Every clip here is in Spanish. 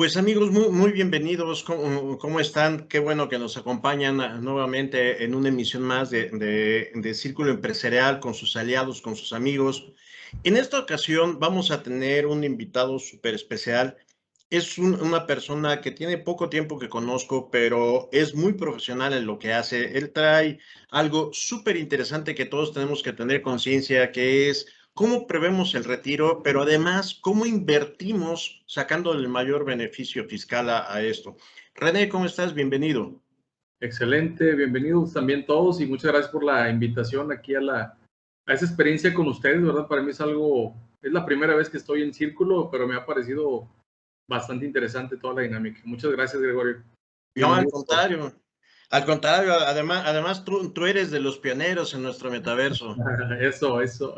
Pues amigos, muy bienvenidos. ¿Cómo están? Qué bueno que nos acompañan nuevamente en una emisión más de Círculo Empresarial con sus aliados, con sus amigos. En esta ocasión vamos a tener un invitado súper especial. Es una persona que tiene poco tiempo que conozco, pero es muy profesional en lo que hace. Él trae algo súper interesante que todos tenemos que tener conciencia, que es cómo prevemos el retiro, pero además cómo invertimos sacando el mayor beneficio fiscal a esto. René, ¿cómo estás? Bienvenido. Excelente, bienvenidos también todos y muchas gracias por la invitación aquí a esa experiencia con ustedes, ¿verdad? Para mí es la primera vez que estoy en Círculo, pero me ha parecido bastante interesante toda la dinámica. Muchas gracias, Gregorio. No, al Bienvenido. contrario. Al contrario, además tú eres de los pioneros en nuestro metaverso. Eso.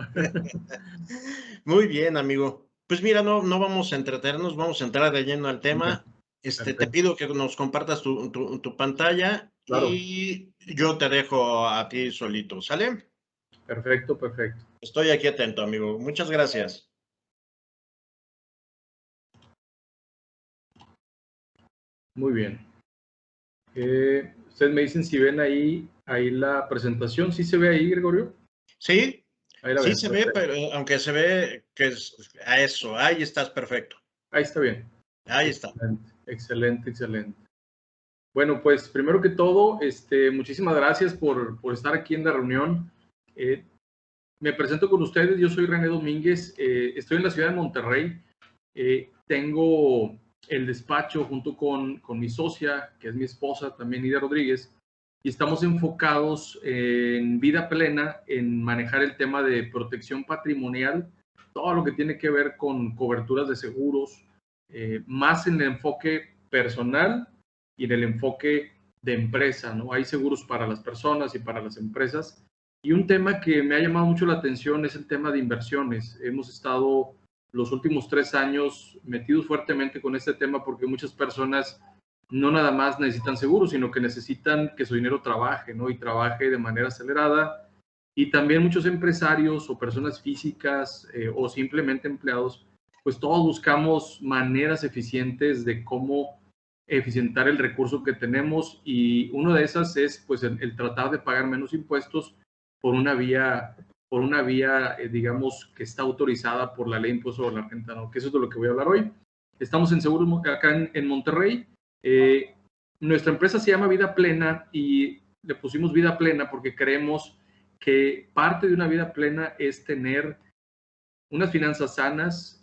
Muy bien, amigo. Pues mira, no vamos a entretenernos, vamos a entrar de lleno al tema. Te Perfecto, pido que nos compartas tu pantalla claro, y yo te dejo a ti solito, ¿sale? perfecto. Estoy aquí atento, amigo. Muchas gracias. Muy bien. Ustedes me dicen si ven ahí la presentación. ¿Sí se ve ahí, Gregorio? Sí, Ahí la sí ven, se ve, perfecto. pero aunque se ve que es a eso, ahí estás perfecto. Ahí está bien. Ahí está. Excelente. Bueno, pues primero que todo, muchísimas gracias por estar aquí en la reunión. Me presento con ustedes, yo soy René Domínguez, estoy en la ciudad de Monterrey. Tengo el despacho junto con mi socia, que es mi esposa, también Ida Rodríguez, y estamos enfocados en vida plena, en manejar el tema de protección patrimonial, todo lo que tiene que ver con coberturas de seguros, más en el enfoque personal y en el enfoque de empresa, ¿no? Hay seguros para las personas y para las empresas. Y un tema que me ha llamado mucho la atención es el tema de inversiones. Hemos estado los últimos 3 años metidos fuertemente con este tema porque muchas personas no nada más necesitan seguros, sino que necesitan que su dinero trabaje, ¿no? Y trabaje de manera acelerada. Y también muchos empresarios o personas físicas o simplemente empleados, pues todos buscamos maneras eficientes de cómo eficientar el recurso que tenemos, y una de esas es pues el tratar de pagar menos impuestos por una vía, digamos, que está autorizada por la ley de impuesto sobre la renta, ¿no? Que eso es de lo que voy a hablar hoy. Estamos en Seguros acá en Monterrey. Nuestra empresa se llama Vida Plena y le pusimos Vida Plena porque creemos que parte de una vida plena es tener unas finanzas sanas,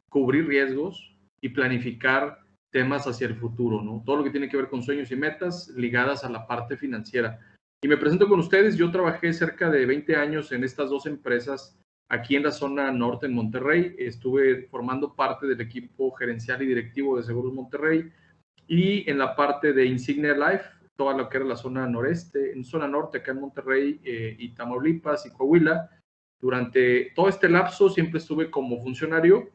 cubrir riesgos y planificar temas hacia el futuro, ¿no? Todo lo que tiene que ver con sueños y metas ligadas a la parte financiera. Y me presento con ustedes. Yo trabajé cerca de 20 años en estas dos empresas aquí en la zona norte, en Monterrey. Estuve formando parte del equipo gerencial y directivo de Seguros Monterrey y en la parte de Insignia Life, toda lo que era la zona noreste, en zona norte, acá en Monterrey, y Tamaulipas y Coahuila. Durante todo este lapso siempre estuve como funcionario,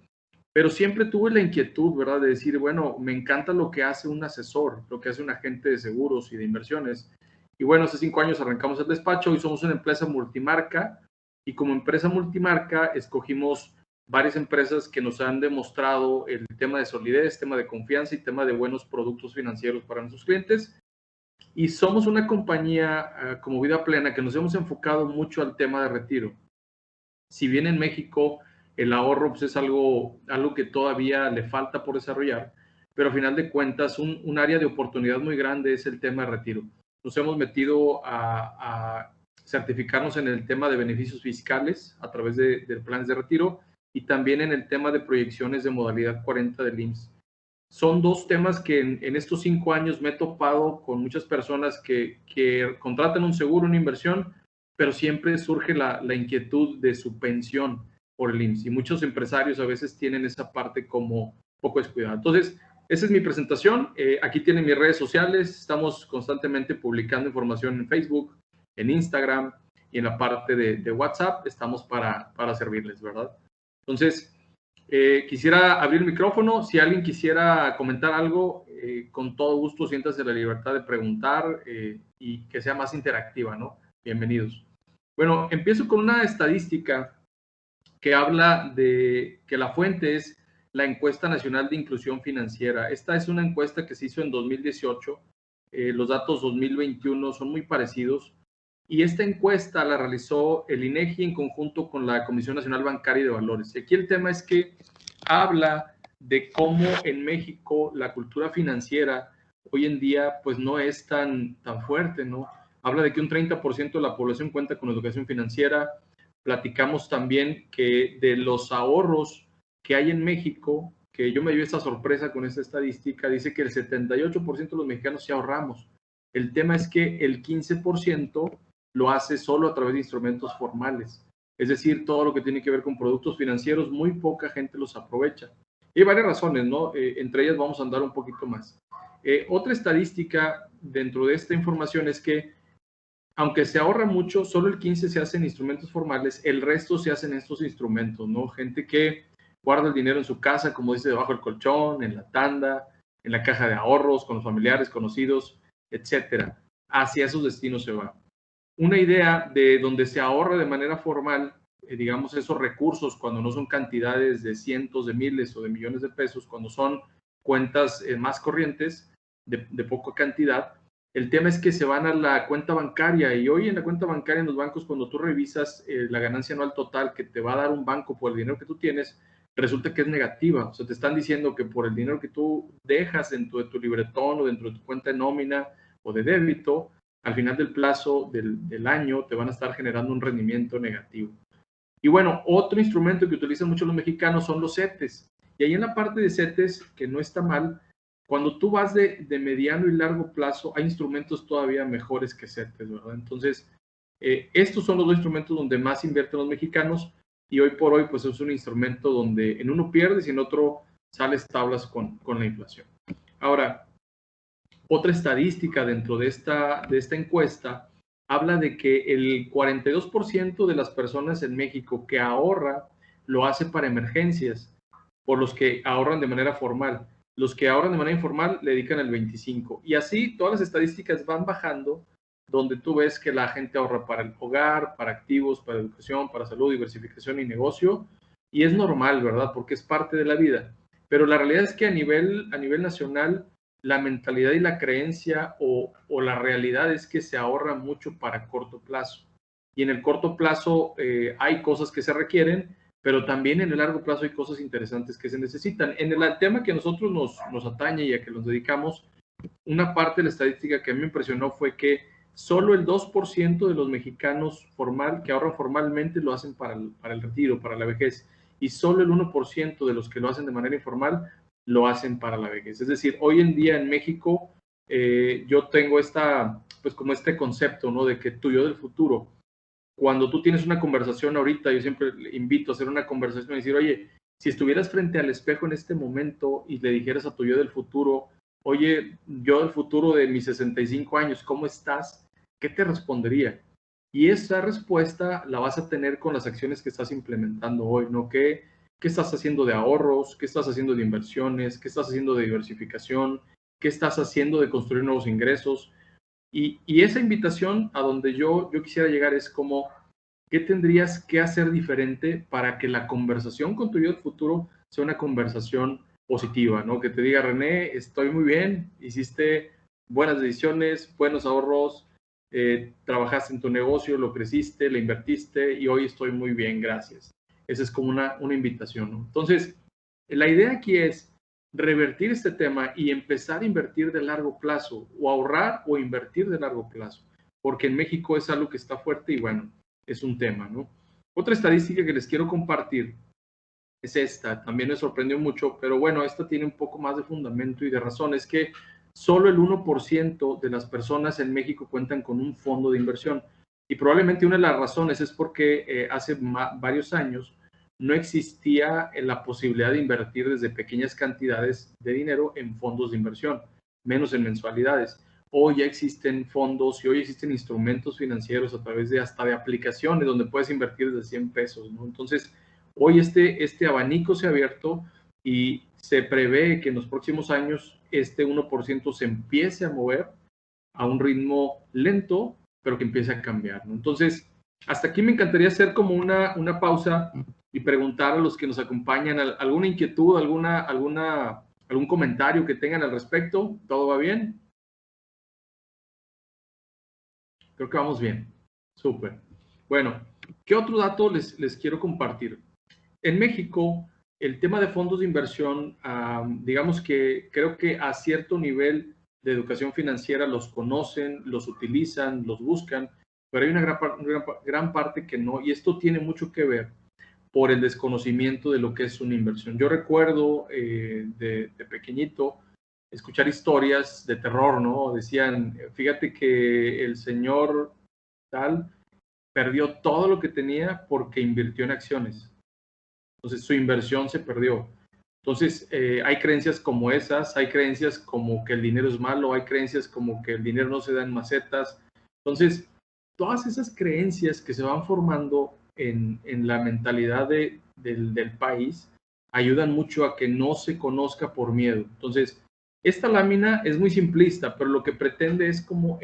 pero siempre tuve la inquietud, ¿verdad?, de decir, bueno, me encanta lo que hace un asesor, lo que hace un agente de seguros y de inversiones. Y bueno, hace 5 años arrancamos el despacho y somos una empresa multimarca, y como empresa multimarca escogimos varias empresas que nos han demostrado el tema de solidez, tema de confianza y tema de buenos productos financieros para nuestros clientes. Y somos una compañía como Vida Plena que nos hemos enfocado mucho al tema de retiro. Si bien en México el ahorro pues, es algo que todavía le falta por desarrollar, pero a final de cuentas un área de oportunidad muy grande es el tema de retiro. Nos hemos metido a certificarnos en el tema de beneficios fiscales a través de planes de retiro y también en el tema de proyecciones de modalidad 40 del IMSS. Son dos temas que en estos 5 años me he topado con muchas personas que contratan un seguro, una inversión, pero siempre surge la inquietud de su pensión por el IMSS, y muchos empresarios a veces tienen esa parte como poco descuidada. Entonces, esa es mi presentación. Aquí tienen mis redes sociales. Estamos constantemente publicando información en Facebook, en Instagram y en la parte de WhatsApp. Estamos para servirles, ¿verdad? Entonces, quisiera abrir el micrófono. Si alguien quisiera comentar algo, con todo gusto, siéntase la libertad de preguntar y que sea más interactiva, ¿no? Bienvenidos. Bueno, empiezo con una estadística que habla de que la fuente es la encuesta nacional de inclusión financiera. Esta es una encuesta que se hizo en 2018. Los datos 2021 son muy parecidos. Y esta encuesta la realizó el INEGI en conjunto con la Comisión Nacional Bancaria y de Valores. Y aquí el tema es que habla de cómo en México la cultura financiera hoy en día pues no es tan fuerte, ¿no? Habla de que un 30% de la población cuenta con educación financiera. Platicamos también que de los ahorros que hay en México, que yo me dio esta sorpresa con esta estadística, dice que el 78% de los mexicanos sí ahorramos. El tema es que el 15% lo hace solo a través de instrumentos formales. Es decir, todo lo que tiene que ver con productos financieros, muy poca gente los aprovecha. Y hay varias razones, ¿no? Entre ellas vamos a andar un poquito más. Otra estadística dentro de esta información es que, aunque se ahorra mucho, solo el 15% se hace en instrumentos formales, el resto se hace en estos instrumentos, ¿no? Gente que guarda el dinero en su casa, como dice, debajo del colchón, en la tanda, en la caja de ahorros, con los familiares, conocidos, etcétera. Hacia esos destinos se va. Una idea de donde se ahorra de manera formal, digamos, esos recursos, cuando no son cantidades de cientos de miles o de millones de pesos, cuando son cuentas más corrientes, de poca cantidad, el tema es que se van a la cuenta bancaria, y hoy en la cuenta bancaria en los bancos, cuando tú revisas la ganancia anual total que te va a dar un banco por el dinero que tú tienes, resulta que es negativa. O sea, te están diciendo que por el dinero que tú dejas dentro de tu libretón o dentro de tu cuenta de nómina o de débito, al final del plazo del año te van a estar generando un rendimiento negativo. Y bueno, otro instrumento que utilizan mucho los mexicanos son los CETES. Y ahí en la parte de CETES, que no está mal, cuando tú vas de mediano y largo plazo, hay instrumentos todavía mejores que CETES, ¿verdad? Entonces, estos son los dos instrumentos donde más invierten los mexicanos, y hoy por hoy pues es un instrumento donde en uno pierdes y en otro sales tablas con la inflación. Ahora, otra estadística dentro de esta encuesta habla de que el 42% de las personas en México que ahorra lo hace para emergencias, por los que ahorran de manera formal. Los que ahorran de manera informal le dedican el 25%. Y así todas las estadísticas van bajando, donde tú ves que la gente ahorra para el hogar, para activos, para educación, para salud, diversificación y negocio. Y es normal, ¿verdad? Porque es parte de la vida. Pero la realidad es que a nivel nacional, la mentalidad y la creencia o la realidad es que se ahorra mucho para corto plazo. Y en el corto plazo hay cosas que se requieren, pero también en el largo plazo hay cosas interesantes que se necesitan. En el tema que a nosotros nos atañe y a que nos dedicamos, una parte de la estadística que a mí me impresionó fue que solo el 2% de los mexicanos que ahorran formalmente lo hacen para el retiro, para la vejez, y solo el 1% de los que lo hacen de manera informal lo hacen para la vejez. Es decir, hoy en día en México yo tengo como este concepto, ¿no? De que tu yo del futuro, cuando tú tienes una conversación ahorita, yo siempre invito a hacer una conversación y decir, oye, si estuvieras frente al espejo en este momento y le dijeras a tu yo del futuro, oye, yo del futuro de mis 65 años, ¿cómo estás? ¿Qué te respondería? Y esa respuesta la vas a tener con las acciones que estás implementando hoy, ¿no? ¿Qué estás haciendo de ahorros? ¿Qué estás haciendo de inversiones? ¿Qué estás haciendo de diversificación? ¿Qué estás haciendo de construir nuevos ingresos? Y esa invitación a donde yo quisiera llegar es como, ¿qué tendrías que hacer diferente para que la conversación con tu yo del futuro sea una conversación positiva, ¿no? Que te diga, René, estoy muy bien, hiciste buenas decisiones, buenos ahorros, trabajaste en tu negocio, lo creciste, le invertiste y hoy estoy muy bien, gracias. Esa es como una invitación, ¿no? Entonces, la idea aquí es revertir este tema y empezar a invertir de largo plazo, o ahorrar o invertir de largo plazo, porque en México es algo que está fuerte y bueno, es un tema, ¿no? Otra estadística que les quiero compartir es esta, también me sorprendió mucho, pero bueno, esta tiene un poco más de fundamento y de razón, es que solo el 1% de las personas en México cuentan con un fondo de inversión, y probablemente una de las razones es porque hace varios años no existía la posibilidad de invertir desde pequeñas cantidades de dinero en fondos de inversión, menos en mensualidades. Hoy ya existen fondos y hoy existen instrumentos financieros a través de hasta de aplicaciones donde puedes invertir desde 100 pesos, ¿no? Entonces, hoy este abanico se ha abierto y se prevé que en los próximos años este 1% se empiece a mover a un ritmo lento, pero que empiece a cambiar, ¿no? Entonces, hasta aquí me encantaría hacer como una pausa y preguntar a los que nos acompañan alguna inquietud, algún comentario que tengan al respecto. ¿Todo va bien? Creo que vamos bien. Súper. Bueno, ¿qué otro dato les quiero compartir? En México, el tema de fondos de inversión, digamos que creo que a cierto nivel de educación financiera los conocen, los utilizan, los buscan, pero hay una gran parte que no, y esto tiene mucho que ver por el desconocimiento de lo que es una inversión. Yo recuerdo de pequeñito escuchar historias de terror, ¿no? Decían, fíjate que el señor tal perdió todo lo que tenía porque invirtió en acciones. Entonces su inversión se perdió. Entonces hay creencias como esas, hay creencias como que el dinero es malo, hay creencias como que el dinero no se da en macetas. Entonces, todas esas creencias que se van formando en la mentalidad del país ayudan mucho a que no se conozca por miedo. Entonces, esta lámina es muy simplista, pero lo que pretende es como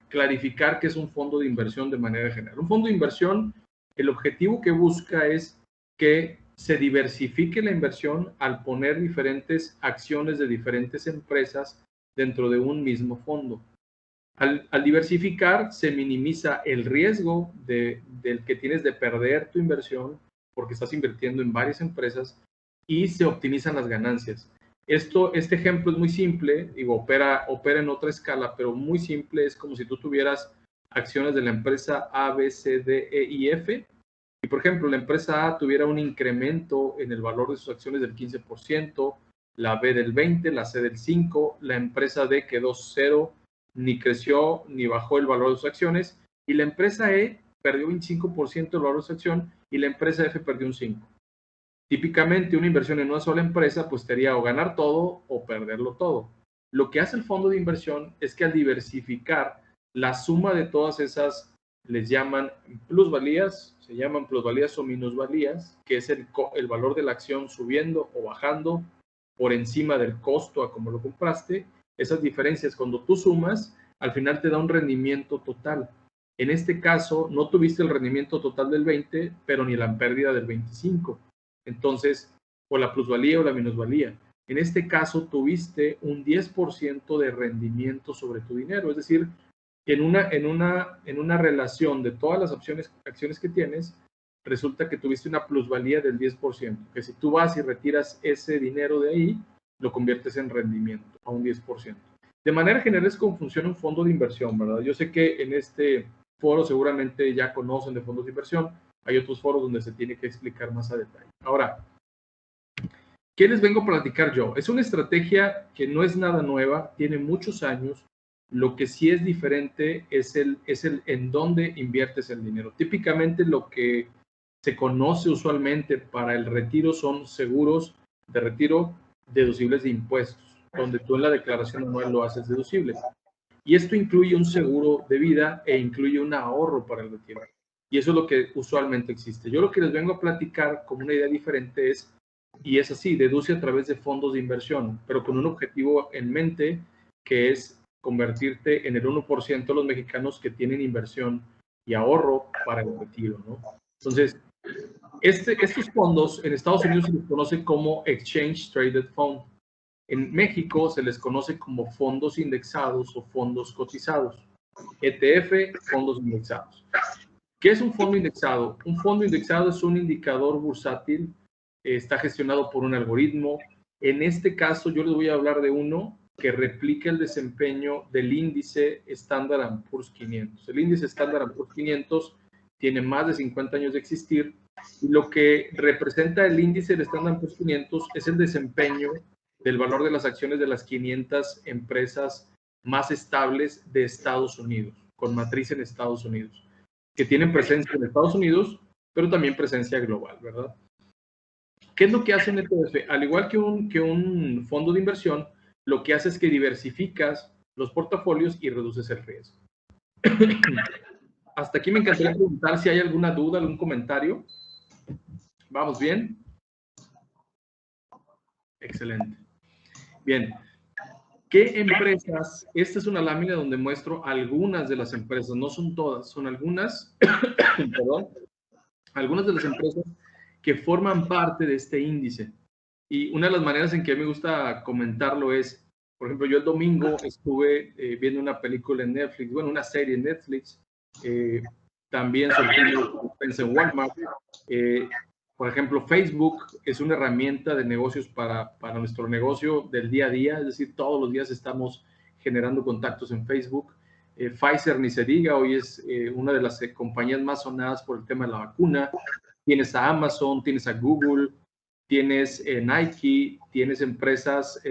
clarificar qué es un fondo de inversión de manera general. Un fondo de inversión, el objetivo que busca es que se diversifique la inversión al poner diferentes acciones de diferentes empresas dentro de un mismo fondo. Al diversificar, se minimiza el riesgo del que tienes de perder tu inversión porque estás invirtiendo en varias empresas y se optimizan las ganancias. Este ejemplo es muy simple, digo, opera en otra escala, pero muy simple. Es como si tú tuvieras acciones de la empresa A, B, C, D, E y F. Y, por ejemplo, la empresa A tuviera un incremento en el valor de sus acciones del 15%, la B del 20%, la C del 5%, la empresa D quedó 0%, ni creció ni bajó el valor de sus acciones, y la empresa E perdió 25% del valor de su acción y la empresa F perdió un 5%. Típicamente una inversión en una sola empresa pues sería o ganar todo o perderlo todo. Lo que hace el fondo de inversión es que al diversificar la suma de todas esas, les llaman plusvalías, se llaman plusvalías o minusvalías, que es el valor de la acción subiendo o bajando por encima del costo a como lo compraste. Esas diferencias, cuando tú sumas, al final te da un rendimiento total. En este caso, no tuviste el rendimiento total del 20, pero ni la pérdida del 25. Entonces, o la plusvalía o la minusvalía. En este caso, tuviste un 10% de rendimiento sobre tu dinero. Es decir, en una relación de todas las acciones que tienes, resulta que tuviste una plusvalía del 10%, que si tú vas y retiras ese dinero de ahí, lo conviertes en rendimiento a un 10%. De manera general es como funciona un fondo de inversión, ¿verdad? Yo sé que en este foro seguramente ya conocen de fondos de inversión, hay otros foros donde se tiene que explicar más a detalle. Ahora, ¿qué les vengo a platicar yo? Es una estrategia que no es nada nueva, tiene muchos años. Lo que sí es diferente es el en dónde inviertes el dinero. Típicamente lo que se conoce usualmente para el retiro son seguros de retiro deducibles de impuestos, donde tú en la declaración anual lo haces deducible. Y esto incluye un seguro de vida e incluye un ahorro para el retiro. Y eso es lo que usualmente existe. Yo lo que les vengo a platicar como una idea diferente es, y es así, deduce a través de fondos de inversión, pero con un objetivo en mente, que es convertirte en el 1% de los mexicanos que tienen inversión y ahorro para el retiro, ¿no? Entonces, estos fondos en Estados Unidos se les conoce como Exchange Traded Fund. En México se les conoce como fondos indexados o fondos cotizados. ETF, fondos indexados. ¿Qué es un fondo indexado? Un fondo indexado es un indicador bursátil, está gestionado por un algoritmo. En este caso, yo les voy a hablar de uno que replica el desempeño del índice Standard & Poor's 500. El índice Standard & Poor's 500 tiene más de 50 años de existir y lo que representa el índice del Standard & Poor's 500 es el desempeño del valor de las acciones de las 500 empresas más estables de Estados Unidos, con matriz en Estados Unidos, que tienen presencia en Estados Unidos, pero también presencia global, ¿verdad? ¿Qué es lo que hace un ETF? Al igual que un fondo de inversión, lo que hace es que diversificas los portafolios y reduces el riesgo. Hasta aquí me encantaría preguntar si hay alguna duda, algún comentario. ¿Vamos bien? Excelente. Bien. ¿Qué empresas? Esta es una lámina donde muestro algunas de las empresas, no son todas, son algunas, perdón, algunas de las empresas que forman parte de este índice. Y una de las maneras en que me gusta comentarlo es, por ejemplo, yo el domingo estuve viendo una película en Netflix, bueno, una serie en Netflix, también surgiendo en Walmart. Por ejemplo, Facebook es una herramienta de negocios para nuestro negocio del día a día, es decir, todos los días estamos generando contactos en Facebook. Pfizer, ni se diga, hoy es una de las compañías más sonadas por el tema de la vacuna. Tienes a Amazon, tienes a Google, tienes Nike, tienes empresas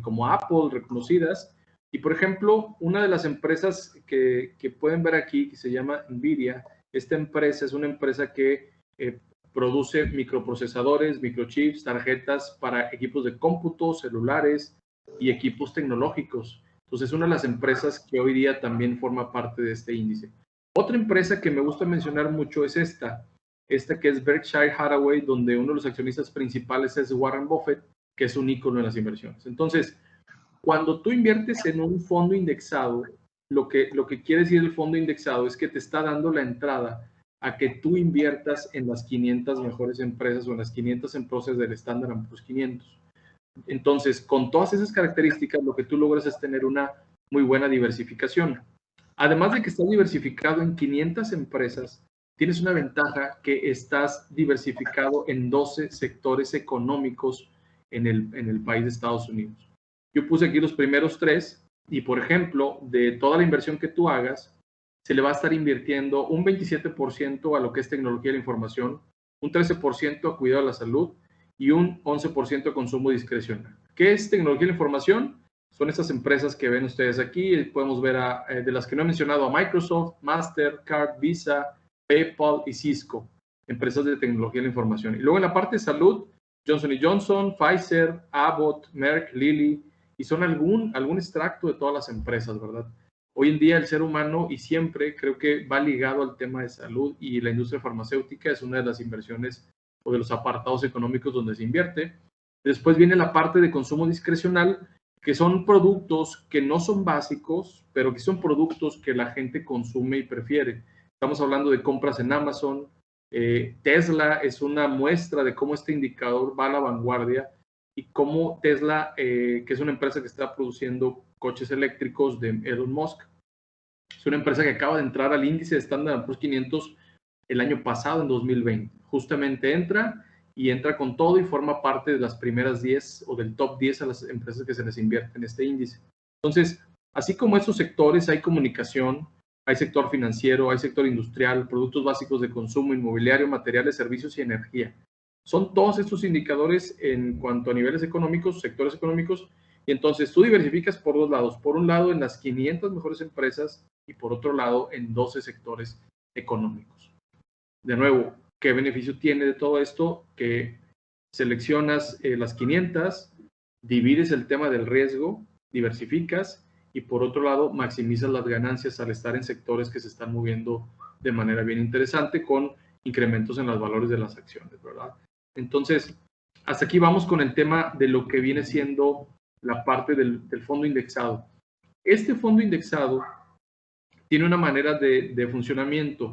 como Apple reconocidas. Y, por ejemplo, una de las empresas que pueden ver aquí, que se llama NVIDIA, esta empresa es una empresa que produce microprocesadores, microchips, tarjetas para equipos de cómputo, celulares y equipos tecnológicos. Entonces, es una de las empresas que hoy día también forma parte de este índice. Otra empresa que me gusta mencionar mucho es esta que es Berkshire Hathaway, donde uno de los accionistas principales es Warren Buffett, que es un ícono en las inversiones. Entonces, cuando tú inviertes en un fondo indexado, lo que quiere decir el fondo indexado es que te está dando la entrada a que tú inviertas en las 500 mejores empresas o en las 500 empresas del Standard & Poor's 500. Entonces, con todas esas características, lo que tú logras es tener una muy buena diversificación. Además de que estás diversificado en 500 empresas, tienes una ventaja que estás diversificado en 12 sectores económicos en el país de Estados Unidos. Yo puse aquí los primeros 3 y, por ejemplo, de toda la inversión que tú hagas, se le va a estar invirtiendo un 27% a lo que es tecnología de la información, un 13% a cuidado de la salud y un 11% a consumo discrecional. ¿Qué es tecnología de la información? Son estas empresas que ven ustedes aquí. Podemos ver de las que no he mencionado a Microsoft, Mastercard, Visa, PayPal y Cisco, empresas de tecnología de la información. Y luego en la parte de salud, Johnson & Johnson, Pfizer, Abbott, Merck, Lilly, y son algún extracto de todas las empresas, ¿verdad? Hoy en día el ser humano, y siempre creo que va ligado al tema de salud, y la industria farmacéutica es una de las inversiones o de los apartados económicos donde se invierte. Después viene la parte de consumo discrecional, que son productos que no son básicos, pero que son productos que la gente consume y prefiere. Estamos hablando de compras en Amazon. Tesla es una muestra de cómo este indicador va a la vanguardia y cómo Tesla, que es una empresa que está produciendo coches eléctricos de Elon Musk, es una empresa que acaba de entrar al índice de Standard & Poor's 500 el año pasado, en 2020. Justamente entra con todo y forma parte de las primeras 10 o del top 10 a las empresas que se les invierte en este índice. Entonces, así como estos sectores, hay comunicación, hay sector financiero, hay sector industrial, productos básicos de consumo, inmobiliario, materiales, servicios y energía. Son todos estos indicadores en cuanto a niveles económicos, sectores económicos, y entonces tú diversificas por dos lados. Por un lado, en las 500 mejores empresas y por otro lado, en 12 sectores económicos. De nuevo, ¿qué beneficio tiene de todo esto? Que seleccionas las 500, divides el tema del riesgo, diversificas y por otro lado maximizas las ganancias al estar en sectores que se están moviendo de manera bien interesante con incrementos en los valores de las acciones, ¿verdad? Entonces, hasta aquí vamos con el tema de lo que viene siendo la parte del fondo indexado. Este fondo indexado tiene una manera de funcionamiento.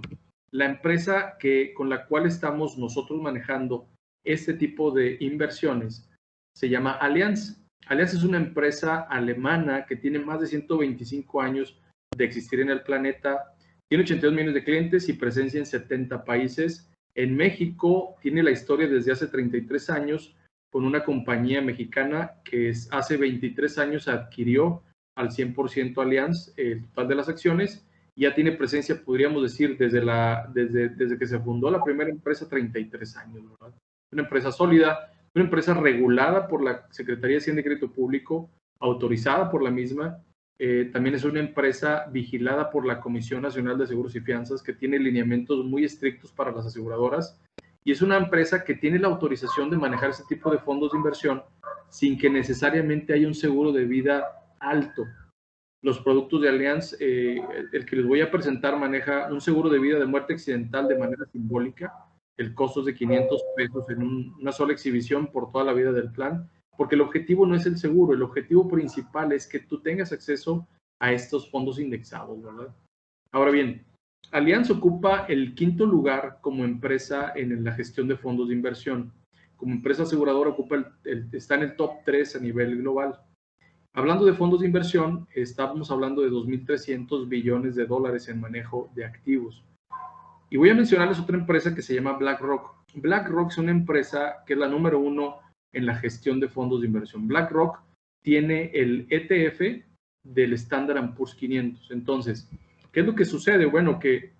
La empresa con la cual estamos nosotros manejando este tipo de inversiones se llama Allianz. Allianz es una empresa alemana que tiene más de 125 años de existir en el planeta, tiene 82 millones de clientes y presencia en 70 países. En México tiene la historia desde hace 33 años con una compañía mexicana que hace 23 años adquirió al 100% Allianz el total de las acciones. Ya tiene presencia, podríamos decir, desde que se fundó la primera empresa, 33 años, ¿verdad? Una empresa sólida, una empresa regulada por la Secretaría de Hacienda y Crédito Público, autorizada por la misma. También es una empresa vigilada por la Comisión Nacional de Seguros y Fianzas, que tiene lineamientos muy estrictos para las aseguradoras. Y es una empresa que tiene la autorización de manejar ese tipo de fondos de inversión sin que necesariamente haya un seguro de vida alto. Los productos de Allianz, el que les voy a presentar, maneja un seguro de vida de muerte accidental de manera simbólica. El costo es de 500 pesos en una sola exhibición por toda la vida del plan, porque el objetivo no es el seguro, el objetivo principal es que tú tengas acceso a estos fondos indexados, ¿verdad? Ahora bien, Allianz ocupa el 5º lugar como empresa en la gestión de fondos de inversión. Como empresa aseguradora está en el top 3 a nivel global. Hablando de fondos de inversión, estamos hablando de 2.300 billones de dólares en manejo de activos. Y voy a mencionarles otra empresa que se llama BlackRock. BlackRock es una empresa que es la número 1 en la gestión de fondos de inversión. BlackRock tiene el ETF del Standard & Poor's 500. Entonces, ¿qué es lo que sucede? Bueno, que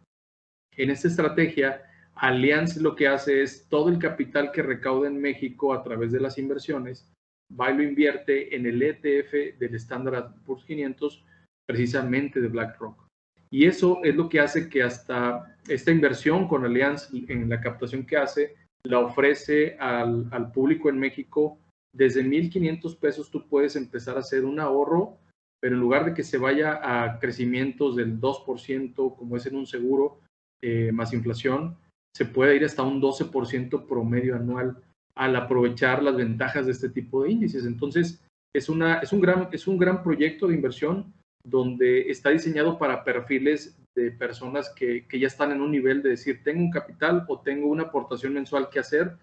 en esta estrategia, Allianz lo que hace es todo el capital que recauda en México a través de las inversiones, va y lo invierte en el ETF del Standard & Poor's 500, precisamente de BlackRock. Y eso es lo que hace que hasta esta inversión con Allianz, en la captación que hace, la ofrece al público en México. Desde 1,500 pesos tú puedes empezar a hacer un ahorro, pero en lugar de que se vaya a crecimientos del 2%, como es en un seguro, más inflación, se puede ir hasta un 12% promedio anual al aprovechar las ventajas de este tipo de índices. Entonces, es un gran proyecto de inversión donde está diseñado para perfiles de personas que ya están en un nivel de decir, tengo un capital o tengo una aportación mensual que hacer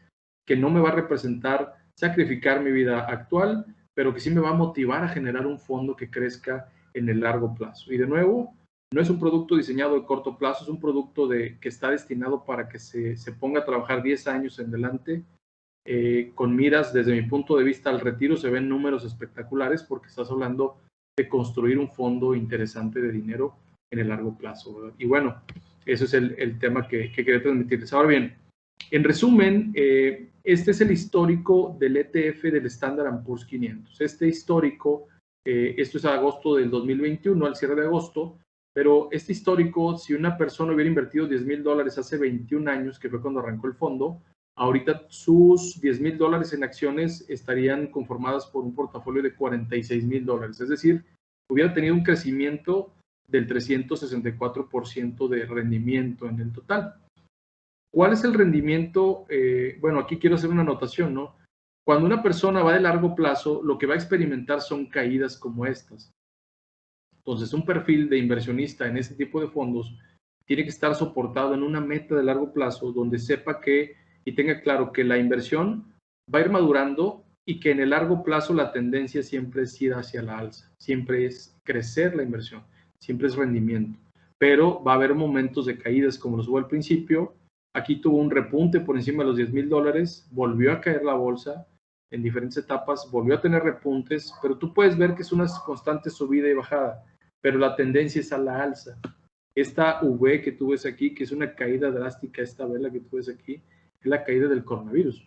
que no me va a representar sacrificar mi vida actual, pero que sí me va a motivar a generar un fondo que crezca en el largo plazo. Y de nuevo, no es un producto diseñado de corto plazo, es un producto que está destinado para que se ponga a trabajar 10 años en adelante, con miras, desde mi punto de vista, al retiro. Se ven números espectaculares porque estás hablando de construir un fondo interesante de dinero en el largo plazo, ¿verdad? Y bueno, eso es el tema que quería transmitirles. Ahora bien, en resumen, este es el histórico del ETF del Standard & Poor's 500. Este histórico, esto es a agosto del 2021, al cierre de agosto, pero este histórico, si una persona hubiera invertido $10,000 hace 21 años, que fue cuando arrancó el fondo, ahorita sus $10,000 en acciones estarían conformadas por un portafolio de $46,000. Es decir, hubiera tenido un crecimiento del 364% de rendimiento en el total. ¿Cuál es el rendimiento? Bueno, aquí quiero hacer una anotación, ¿no? Cuando una persona va de largo plazo, lo que va a experimentar son caídas como estas. Entonces, un perfil de inversionista en este tipo de fondos tiene que estar soportado en una meta de largo plazo donde sepa que y tenga claro que la inversión va a ir madurando y que en el largo plazo la tendencia siempre es ir hacia la alza, siempre es crecer la inversión, siempre es rendimiento. Pero va a haber momentos de caídas como los hubo al principio. Aquí tuvo un repunte por encima de los $10,000, volvió a caer la bolsa en diferentes etapas, volvió a tener repuntes, pero tú puedes ver que es una constante subida y bajada, pero la tendencia es a la alza. Esta V que tú ves aquí, que es una caída drástica, esta vela que tú ves aquí, es la caída del coronavirus,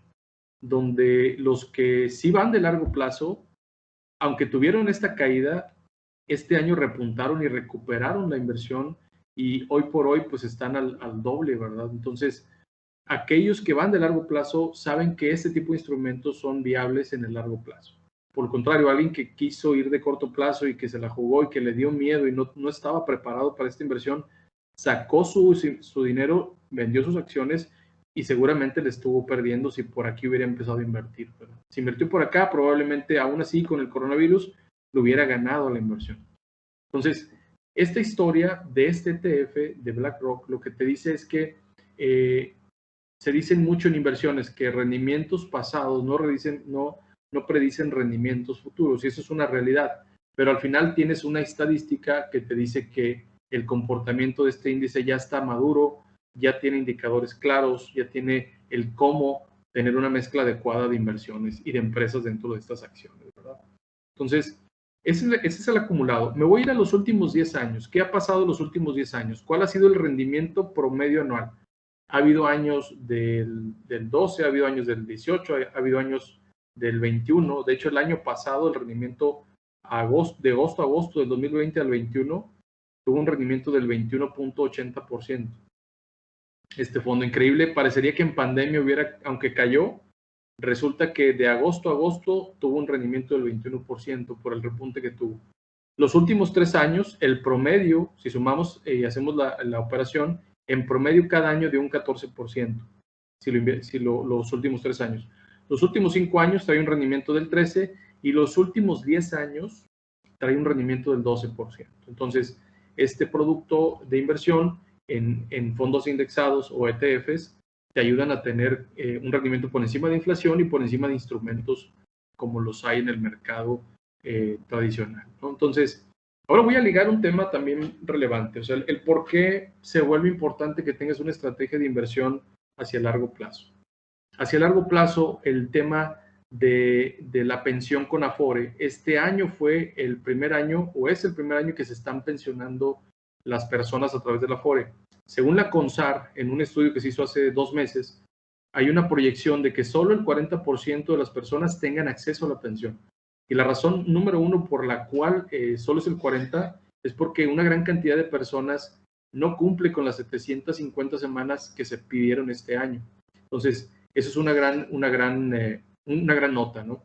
donde los que sí van de largo plazo, aunque tuvieron esta caída, este año repuntaron y recuperaron la inversión y hoy por hoy pues están al doble, ¿verdad? Entonces, aquellos que van de largo plazo saben que este tipo de instrumentos son viables en el largo plazo. Por el contrario, alguien que quiso ir de corto plazo y que se la jugó y que le dio miedo y no estaba preparado para esta inversión, sacó su dinero, vendió sus acciones y seguramente le estuvo perdiendo si por aquí hubiera empezado a invertir, ¿verdad? Si invirtió por acá, probablemente aún así con el coronavirus lo hubiera ganado la inversión. Entonces, esta historia de este ETF de BlackRock lo que te dice es que se dicen mucho en inversiones que rendimientos pasados no predicen rendimientos futuros, y eso es una realidad. Pero al final tienes una estadística que te dice que el comportamiento de este índice ya está maduro, ya tiene indicadores claros, ya tiene el cómo tener una mezcla adecuada de inversiones y de empresas dentro de estas acciones, ¿verdad? Entonces, ese es el acumulado. Me voy a ir a los últimos 10 años. ¿Qué ha pasado en los últimos 10 años? ¿Cuál ha sido el rendimiento promedio anual? Ha habido años del 12, ha habido años del 18, ha habido años del 21. De hecho, el año pasado, el rendimiento de agosto a agosto del 2020 al 21, tuvo un rendimiento del 21.80%. Este fondo increíble, parecería que en pandemia aunque cayó, resulta que de agosto a agosto tuvo un rendimiento del 21% por el repunte que tuvo. Los últimos 3 años, el promedio, si sumamos y hacemos la operación, en promedio cada año de un 14%, los últimos 3 años. Los últimos 5 años trae un rendimiento del 13% y los últimos 10 años trae un rendimiento del 12%. Entonces, este producto de inversión en fondos indexados o ETFs te ayudan a tener un rendimiento por encima de inflación y por encima de instrumentos como los hay en el mercado tradicional, ¿no? Entonces, ahora voy a ligar un tema también relevante, o sea, el por qué se vuelve importante que tengas una estrategia de inversión hacia largo plazo. Hacia largo plazo, el tema de la pensión con Afore, este año fue el primer año, o es el primer año que se están pensionando las personas a través de la Afore. Según la CONSAR, en un estudio que se hizo hace 2 meses, hay una proyección de que solo el 40% de las personas tengan acceso a la pensión. Y la razón número uno por la cual solo es el 40% es porque una gran cantidad de personas no cumple con las 750 semanas que se pidieron este año. Entonces, eso es una gran nota, ¿no?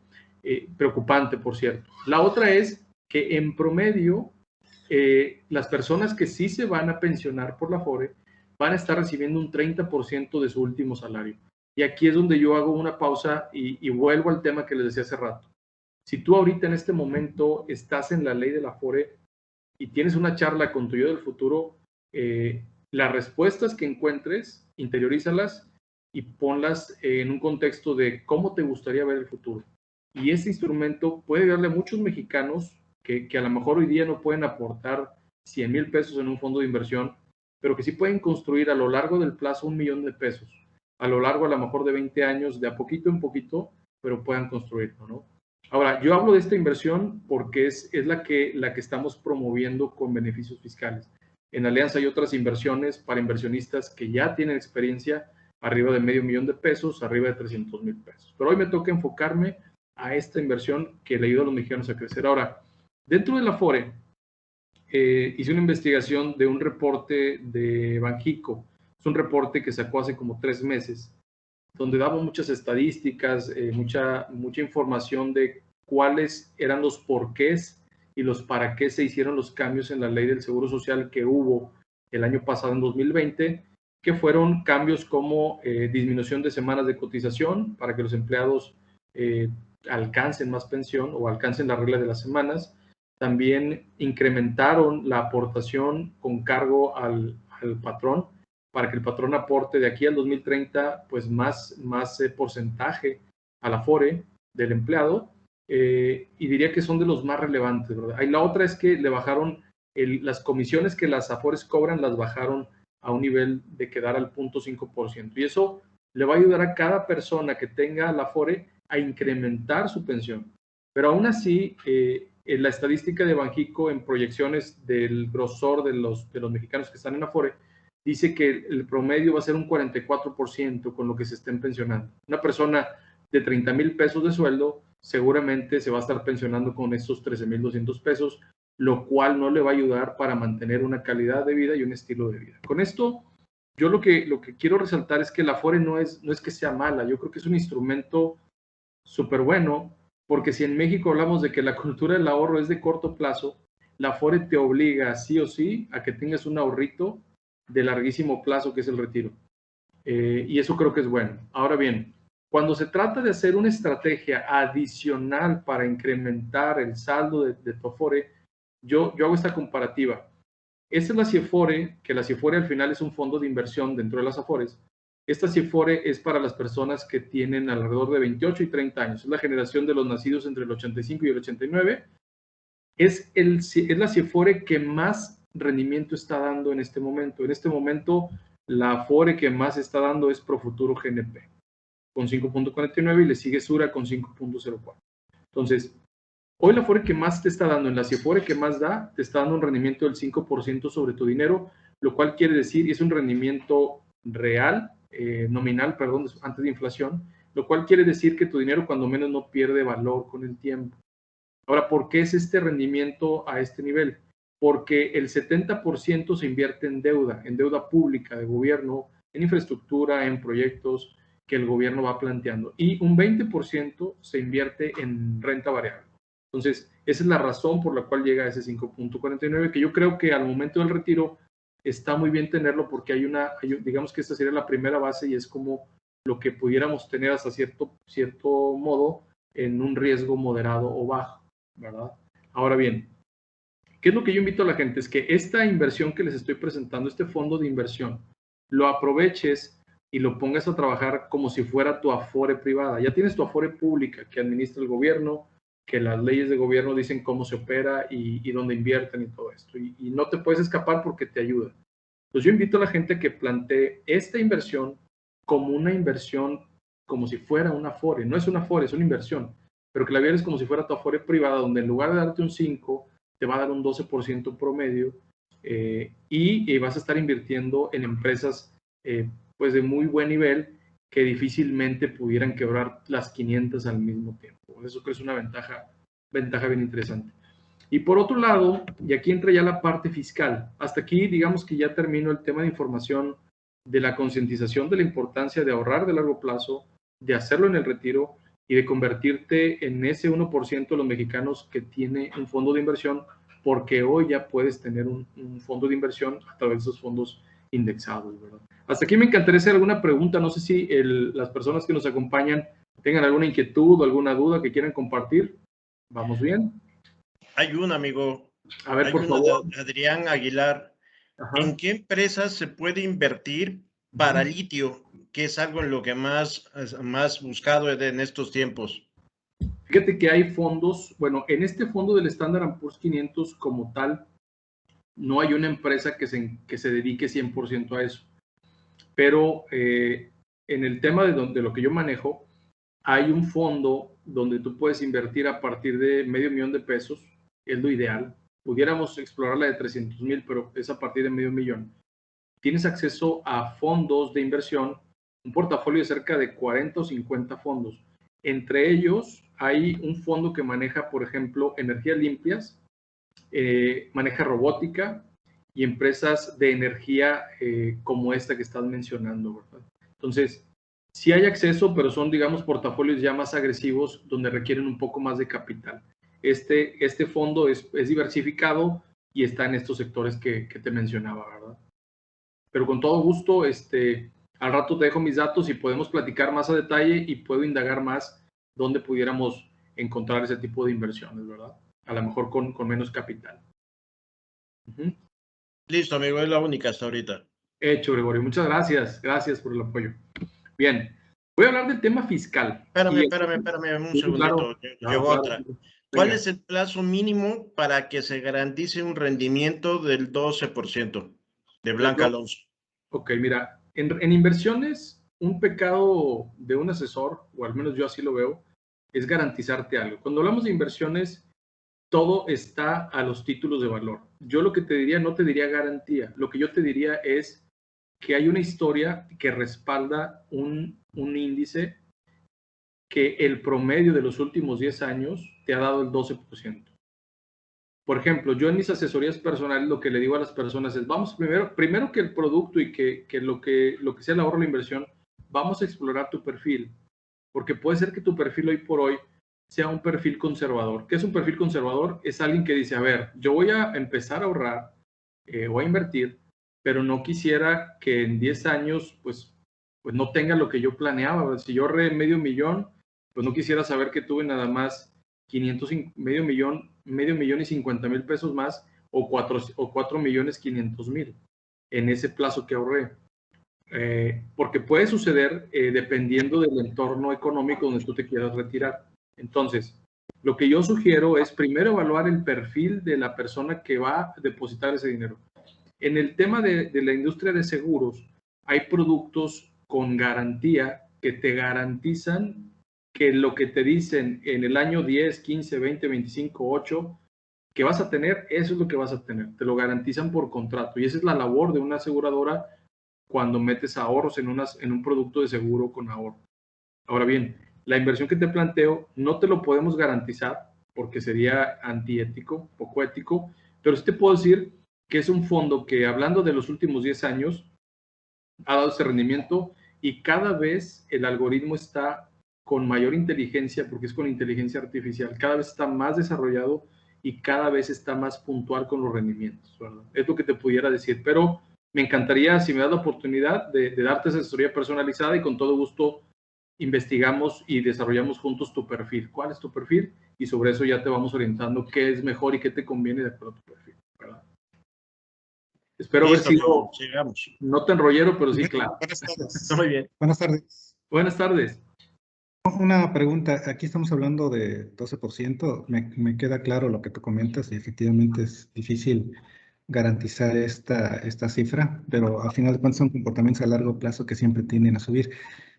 Preocupante, por cierto. La otra es que en promedio, las personas que sí se van a pensionar por la Afore van a estar recibiendo un 30% de su último salario. Y aquí es donde yo hago una pausa y vuelvo al tema que les decía hace rato. Si tú ahorita en este momento estás en la ley de la Afore y tienes una charla con tu yo del futuro, las respuestas que encuentres, interiorízalas y ponlas en un contexto de cómo te gustaría ver el futuro. Y ese instrumento puede darle a muchos mexicanos que a lo mejor hoy día no pueden aportar 100,000 pesos en un fondo de inversión, pero que sí pueden construir a lo largo del plazo 1,000,000 de pesos, a lo largo a lo mejor de 20 años, de a poquito en poquito, pero puedan construirlo, ¿no? Ahora, yo hablo de esta inversión porque es la que estamos promoviendo con beneficios fiscales. En Alianza hay otras inversiones para inversionistas que ya tienen experiencia, arriba de $500,000 de pesos, arriba de 300,000 pesos. Pero hoy me toca enfocarme a esta inversión que le ayuda a los mexicanos a crecer. Ahora, dentro de la Afore, hice una investigación de un reporte de Banxico. Es un reporte que sacó hace como 3 meses, donde daba muchas estadísticas, mucha información de cuáles eran los porqués y los para qué se hicieron los cambios en la ley del Seguro Social que hubo el año pasado, en 2020, que fueron cambios como disminución de semanas de cotización para que los empleados alcancen más pensión o alcancen la regla de las semanas. También incrementaron la aportación con cargo al patrón, para que el patrón aporte de aquí al 2030 pues más porcentaje a la Afore del empleado, y diría que son de los más relevantes, ¿verdad? Y la otra es que le bajaron las comisiones que las Afores cobran, las bajaron a un nivel de quedar al 0.5%, y eso le va a ayudar a cada persona que tenga la Afore a incrementar su pensión. Pero aún así, en la estadística de Banxico, en proyecciones del grosor de los mexicanos que están en Afore, dice que el promedio va a ser un 44% con lo que se estén pensionando. Una persona de 30,000 pesos de sueldo seguramente se va a estar pensionando con estos 13,200 pesos, lo cual no le va a ayudar para mantener una calidad de vida y un estilo de vida. Con esto, yo lo que quiero resaltar es que la Afore no es que sea mala, yo creo que es un instrumento súper bueno, porque si en México hablamos de que la cultura del ahorro es de corto plazo, la Afore te obliga sí o sí a que tengas un ahorrito de larguísimo plazo, que es el retiro. Y eso creo que es bueno. Ahora bien, cuando se trata de hacer una estrategia adicional para incrementar el saldo de tu Afore, yo hago esta comparativa. Esta es la CIFORE, que la CIFORE al final es un fondo de inversión dentro de las Afores. Esta CIFORE es para las personas que tienen alrededor de 28 y 30 años. Es la generación de los nacidos entre el 85 y el 89. Es la CIFORE que más rendimiento está dando en este momento. En este momento, la Afore que más está dando es Profuturo GNP, con 5.49, y le sigue Sura con 5.04. Entonces, hoy la Afore que más te está dando, en la CIFORE que más da, te está dando un rendimiento del 5% sobre tu dinero, lo cual quiere decir, y es un rendimiento real, nominal, perdón, antes de inflación, lo cual quiere decir que tu dinero cuando menos no pierde valor con el tiempo. Ahora, ¿por qué es este rendimiento a este nivel? Porque el 70% se invierte en deuda pública de gobierno, en infraestructura, en proyectos que el gobierno va planteando, y un 20% se invierte en renta variable. Entonces, esa es la razón por la cual llega a ese 5.49, que yo creo que al momento del retiro está muy bien tenerlo, porque digamos que esta sería la primera base y es como lo que pudiéramos tener hasta cierto modo en un riesgo moderado o bajo, ¿verdad? Ahora bien, ¿Qué es lo que yo invito a la gente? Es que esta inversión que les estoy presentando, este fondo de inversión, lo aproveches y lo pongas a trabajar como si fuera tu afore privada. Ya tienes tu afore pública que administra el gobierno, que las leyes de gobierno dicen cómo se opera y dónde invierten y todo esto. Y no te puedes escapar porque te ayuda. Entonces yo invito a la gente que plantee esta inversión como una inversión, como si fuera una afore. No es una afore, es una inversión, pero que la vieres como si fuera tu afore privada, donde en lugar de darte un 5, te va a dar un 12% promedio y vas a estar invirtiendo en empresas pues de muy buen nivel que difícilmente pudieran quebrar las 500 al mismo tiempo. Eso creo que es una ventaja bien interesante. Y por otro lado, y aquí entra ya la parte fiscal, hasta aquí digamos que ya termino el tema de información de la concientización de la importancia de ahorrar de largo plazo, de hacerlo en el retiro y de convertirte en ese 1% de los mexicanos que tiene un fondo de inversión, porque hoy ya puedes tener un fondo de inversión a través de esos fondos indexados, ¿verdad? Hasta aquí me encantaría hacer alguna pregunta, no sé si las personas que nos acompañan tengan alguna inquietud o alguna duda que quieran compartir. ¿Vamos bien? Hay un amigo, A ver, hay por una favor. de Adrián Aguilar. Ajá. ¿En qué empresas se puede invertir para litio, que es algo en lo que más buscado en estos tiempos? Fíjate que hay fondos, bueno, en este fondo del Standard & Poor's 500 como tal, no hay una empresa que se dedique 100% a eso. Pero en el tema de lo que yo manejo, hay un fondo donde tú puedes invertir a partir de $500,000, es lo ideal. Pudiéramos explorar la de 300,000, pero es a partir de $500,000. Tienes acceso a fondos de inversión, un portafolio de cerca de 40 o 50 fondos. Entre ellos hay un fondo que maneja, por ejemplo, energías limpias, maneja robótica y empresas de energía como esta que estás mencionando, ¿verdad? Entonces, sí hay acceso, pero son, digamos, portafolios ya más agresivos donde requieren un poco más de capital. Este fondo es diversificado y está en estos sectores que te mencionaba, ¿verdad? Pero con todo gusto, al rato te dejo mis datos y podemos platicar más a detalle y puedo indagar más dónde pudiéramos encontrar ese tipo de inversiones, ¿verdad? A lo mejor con menos capital. Listo, amigo, es la única hasta ahorita. Hecho, Gregorio. Muchas gracias. Gracias por el apoyo. Bien, voy a hablar del tema fiscal. Espérame un Sí, claro, segundito. claro, Llegó claro. otra. ¿Cuál Venga. es el plazo mínimo para que se garantice un rendimiento del 12%? De Blanca Alonso. Ok, mira, en inversiones, un pecado de un asesor, o al menos yo así lo veo, es garantizarte algo. Cuando hablamos de inversiones, todo está a los títulos de valor. Yo lo que te diría, no te diría garantía, lo que yo te diría es que hay una historia que respalda un índice que el promedio de los últimos 10 años te ha dado el 12%. Por ejemplo, yo en mis asesorías personales lo que le digo a las personas es, vamos primero que el producto y que lo que sea el ahorro o la inversión, vamos a explorar tu perfil, porque puede ser que tu perfil hoy por hoy sea un perfil conservador. ¿Qué es un perfil conservador? Es alguien que dice, a ver, yo voy a empezar a ahorrar, voy a invertir, pero no quisiera que en 10 años pues no tenga lo que yo planeaba. Si yo ahorré $500,000, pues no quisiera saber que tuve nada más 500, $500,000 y 50,000 pesos más o 4,500,000 en ese plazo que ahorré. Porque puede suceder dependiendo del entorno económico donde tú te quieras retirar. Entonces, lo que yo sugiero es primero evaluar el perfil de la persona que va a depositar ese dinero. En el tema de la industria de seguros, hay productos con garantía que te garantizan que lo que te dicen en el año 10, 15, 20, 25, 8, que vas a tener, eso es lo que vas a tener. Te lo garantizan por contrato. Y esa es la labor de una aseguradora cuando metes ahorros en un producto de seguro con ahorro. Ahora bien, la inversión que te planteo no te lo podemos garantizar porque sería antiético, poco ético, pero sí te puedo decir que es un fondo que, hablando de los últimos 10 años, ha dado ese rendimiento y cada vez el algoritmo está con mayor inteligencia, porque es con inteligencia artificial, cada vez está más desarrollado y cada vez está más puntual con los rendimientos, ¿verdad? Es lo que te pudiera decir, pero me encantaría, si me das la oportunidad, de darte asesoría personalizada y con todo gusto investigamos y desarrollamos juntos tu perfil. ¿Cuál es tu perfil? Y sobre eso ya te vamos orientando qué es mejor y qué te conviene de acuerdo a tu perfil, ¿verdad? Espero haber sido no tan rollero, pero sí claro. Buenas tardes. Muy bien. Buenas tardes. Buenas tardes. Una pregunta. Aquí estamos hablando de 12%. Me queda claro lo que tú comentas y efectivamente es difícil garantizar esta cifra, pero al final de cuentas son comportamientos a largo plazo que siempre tienden a subir.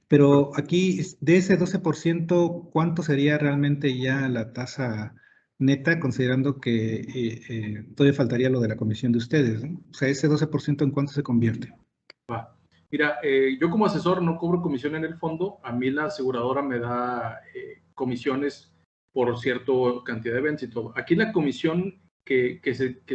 Pero aquí, de ese 12%, ¿cuánto sería realmente ya la tasa neta, considerando que todavía faltaría lo de la comisión de ustedes, ¿no? O sea, ese 12%, ¿en cuánto se convierte? Va. Mira, yo como asesor no cobro comisión en el fondo. A mí la aseguradora me da comisiones por cierta cantidad de eventos y todo. Aquí la comisión que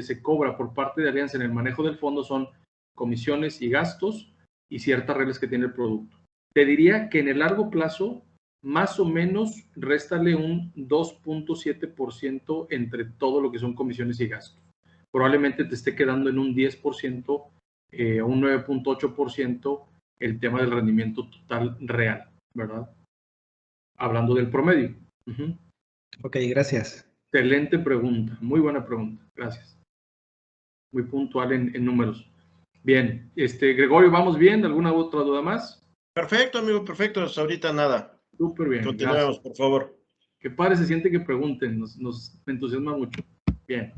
se cobra por parte de Alianza en el manejo del fondo son comisiones y gastos y ciertas reglas que tiene el producto. Te diría que en el largo plazo, más o menos, réstale un 2.7% entre todo lo que son comisiones y gastos. Probablemente te esté quedando en un 10%, un 9.8% el tema del rendimiento total real, ¿verdad? Hablando del promedio. Ok, gracias. Excelente pregunta, muy buena pregunta, gracias. Muy puntual en números. Bien, Gregorio, ¿vamos bien? ¿Alguna otra duda más? Perfecto, amigo, perfecto. Hasta ahorita nada. Súper bien. Continuemos, por favor. Qué padre se siente que pregunten, nos entusiasma mucho. Bien.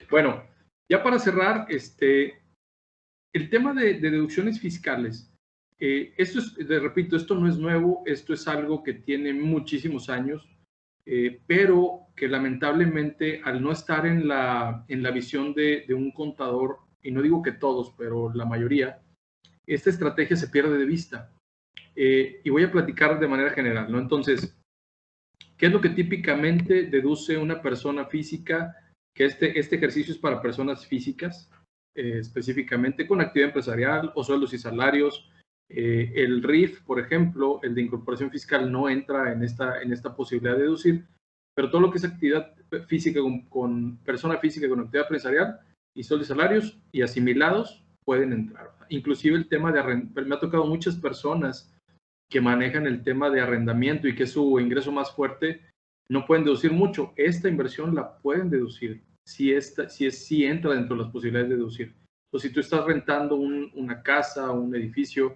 Bueno, ya para cerrar, el tema de deducciones fiscales, esto es, repito, esto no es nuevo, esto es algo que tiene muchísimos años, pero que lamentablemente al no estar en la visión de un contador, y no digo que todos, pero la mayoría, esta estrategia se pierde de vista. Y voy a platicar de manera general, ¿no? Entonces, ¿qué es lo que típicamente deduce una persona física? Que este ejercicio es para personas físicas, específicamente con actividad empresarial o sueldos y salarios. El RIF, por ejemplo, el de incorporación fiscal, no entra en esta posibilidad de deducir, pero todo lo que es actividad física con persona física con actividad empresarial y sueldos y salarios y asimilados pueden entrar. Inclusive el tema de me ha tocado muchas personas que manejan el tema de arrendamiento y que es su ingreso más fuerte, no pueden deducir mucho. Esta inversión la pueden deducir si entra dentro de las posibilidades de deducir. Entonces, si tú estás rentando una casa o un edificio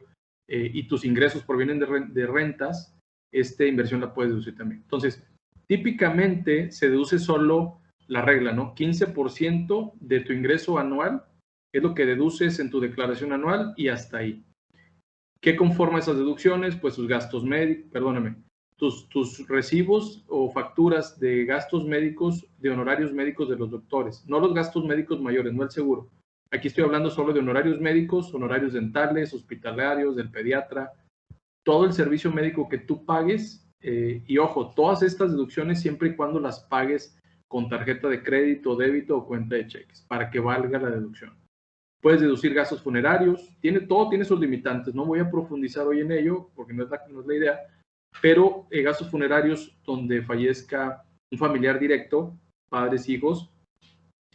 y tus ingresos provienen de rentas, esta inversión la puedes deducir también. Entonces, típicamente se deduce solo la regla, ¿no? 15% de tu ingreso anual es lo que deduces en tu declaración anual y hasta ahí. ¿Qué conforma esas deducciones? Pues tus gastos médicos, tus recibos o facturas de gastos médicos, de honorarios médicos de los doctores, no los gastos médicos mayores, no el seguro. Aquí estoy hablando solo de honorarios médicos, honorarios dentales, hospitalarios, del pediatra, todo el servicio médico que tú pagues. Y ojo, todas estas deducciones siempre y cuando las pagues con tarjeta de crédito, débito o cuenta de cheques, para que valga la deducción. Puedes deducir gastos funerarios, todo tiene sus limitantes, no voy a profundizar hoy en ello porque no es la idea, pero gastos funerarios donde fallezca un familiar directo, padres, hijos,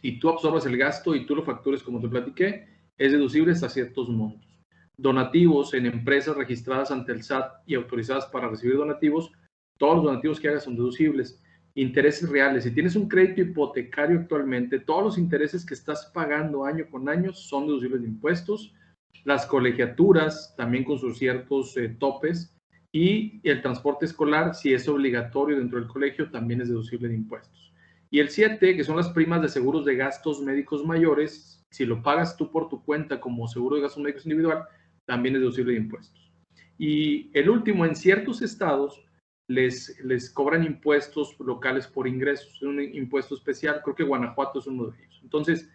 y tú absorbas el gasto y tú lo factures como te platiqué, es deducible hasta ciertos montos. Donativos en empresas registradas ante el SAT y autorizadas para recibir donativos, todos los donativos que hagas son deducibles. Intereses reales, si tienes un crédito hipotecario actualmente, todos los intereses que estás pagando año con año son deducibles de impuestos. Las colegiaturas también con sus ciertos topes, y el transporte escolar, si es obligatorio dentro del colegio, también es deducible de impuestos. Y el 7, que son las primas de seguros de gastos médicos mayores, si lo pagas tú por tu cuenta como seguro de gastos médicos individual, también es deducible de impuestos. Y el último, en ciertos estados les cobran impuestos locales por ingresos, es un impuesto especial, creo que Guanajuato es uno de ellos. Entonces,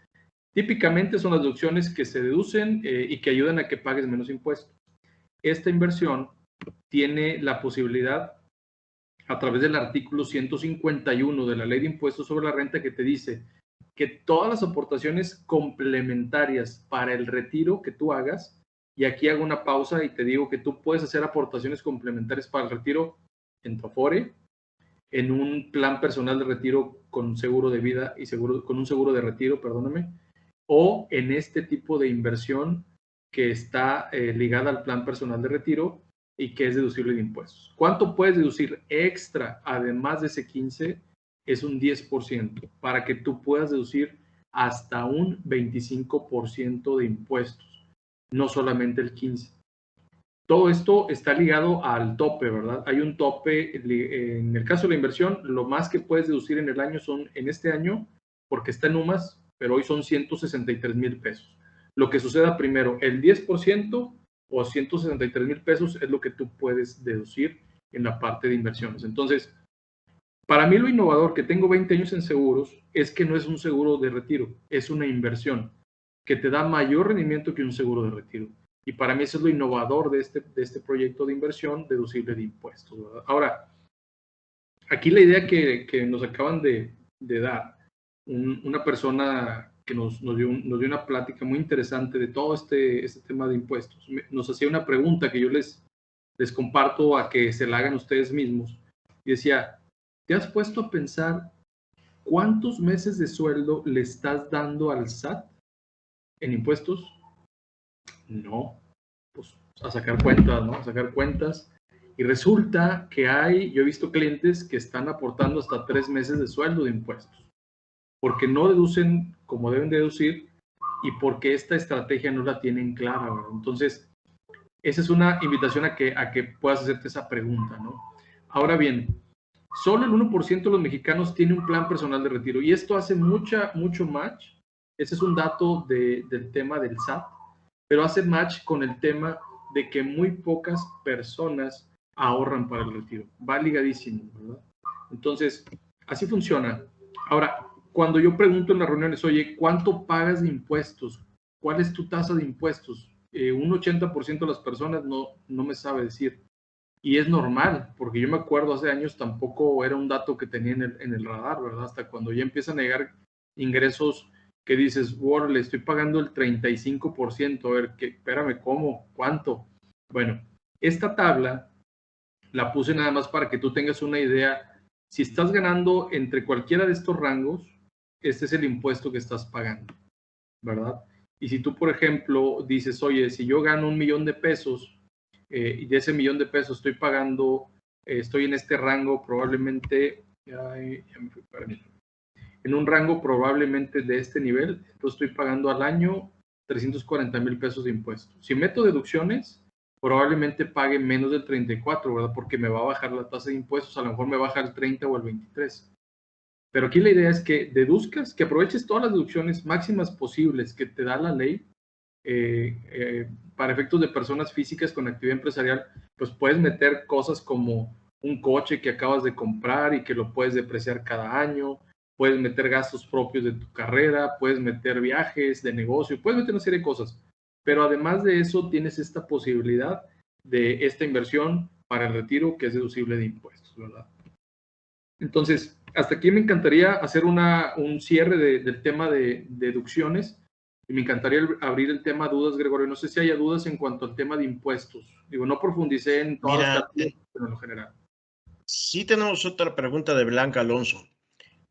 típicamente son las deducciones que se deducen y que ayudan a que pagues menos impuestos. Esta inversión tiene la posibilidad, a través del artículo 151 de la Ley de Impuestos sobre la Renta, que te dice que todas las aportaciones complementarias para el retiro que tú hagas, y aquí hago una pausa y te digo que tú puedes hacer aportaciones complementarias para el retiro en tu Afore, en un plan personal de retiro con seguro de vida y con un seguro de retiro, perdóname, o en este tipo de inversión que está ligada al plan personal de retiro, y que es deducible de impuestos. ¿Cuánto puedes deducir extra además de ese 15? Es un 10% para que tú puedas deducir hasta un 25% de impuestos, no solamente el 15%. Todo esto está ligado al tope, ¿verdad? Hay un tope, en el caso de la inversión, lo más que puedes deducir en el año son, en este año, porque está en UMAS, pero hoy son 163,000 pesos. Lo que suceda primero, el 10% o 163,000 pesos es lo que tú puedes deducir en la parte de inversiones. Entonces, para mí lo innovador, que tengo 20 años en seguros, es que no es un seguro de retiro, es una inversión que te da mayor rendimiento que un seguro de retiro. Y para mí eso es lo innovador de este proyecto de inversión deducible de impuestos, ¿verdad? Ahora, aquí la idea que nos acaban de dar, una persona que nos dio una plática muy interesante de todo este tema de impuestos, nos hacía una pregunta que yo les comparto a que se la hagan ustedes mismos. Y decía, ¿te has puesto a pensar cuántos meses de sueldo le estás dando al SAT en impuestos? No, pues a sacar cuentas, ¿no? A sacar cuentas. Y resulta que yo he visto clientes que están aportando hasta 3 meses de sueldo de impuestos, porque no deducen como deben deducir y porque esta estrategia no la tienen clara, ¿verdad? Entonces, esa es una invitación a que puedas hacerte esa pregunta, ¿no? Ahora bien, solo el 1% de los mexicanos tiene un plan personal de retiro y esto hace mucho match. Ese es un dato del tema del SAT, pero hace match con el tema de que muy pocas personas ahorran para el retiro. Va ligadísimo, ¿verdad? Entonces, así funciona. Ahora, cuando yo pregunto en las reuniones, oye, ¿cuánto pagas de impuestos? ¿Cuál es tu tasa de impuestos? Un 80% de las personas no me sabe decir. Y es normal, porque yo me acuerdo hace años tampoco era un dato que tenía en el radar, ¿verdad? Hasta cuando ya empiezan a llegar ingresos que dices, wow, le estoy pagando el 35%, a ver, espérame, ¿cómo? ¿Cuánto? Bueno, esta tabla la puse nada más para que tú tengas una idea. Si estás ganando entre cualquiera de estos rangos, este es el impuesto que estás pagando, ¿verdad? Y si tú, por ejemplo, dices, oye, si yo gano 1,000,000 de pesos, y de ese 1,000,000 de pesos estoy pagando, estoy en este rango probablemente, en un rango probablemente de este nivel, entonces estoy pagando al año 340,000 pesos de impuestos. Si meto deducciones, probablemente pague menos del 34, ¿verdad? Porque me va a bajar la tasa de impuestos, a lo mejor me baja el 30 o el 23. Pero aquí la idea es que deduzcas, que aproveches todas las deducciones máximas posibles que te da la ley. Para efectos de personas físicas con actividad empresarial, pues puedes meter cosas como un coche que acabas de comprar y que lo puedes depreciar cada año, puedes meter gastos propios de tu carrera, puedes meter viajes de negocio, puedes meter una serie de cosas. Pero además de eso, tienes esta posibilidad de esta inversión para el retiro que es deducible de impuestos, ¿verdad? Entonces, hasta aquí me encantaría hacer un cierre del tema de deducciones. Y me encantaría abrir el tema dudas, Gregorio. No sé si haya dudas en cuanto al tema de impuestos. Digo, no profundicé en todas las categorías, pero en lo general. Sí tenemos otra pregunta de Blanca Alonso.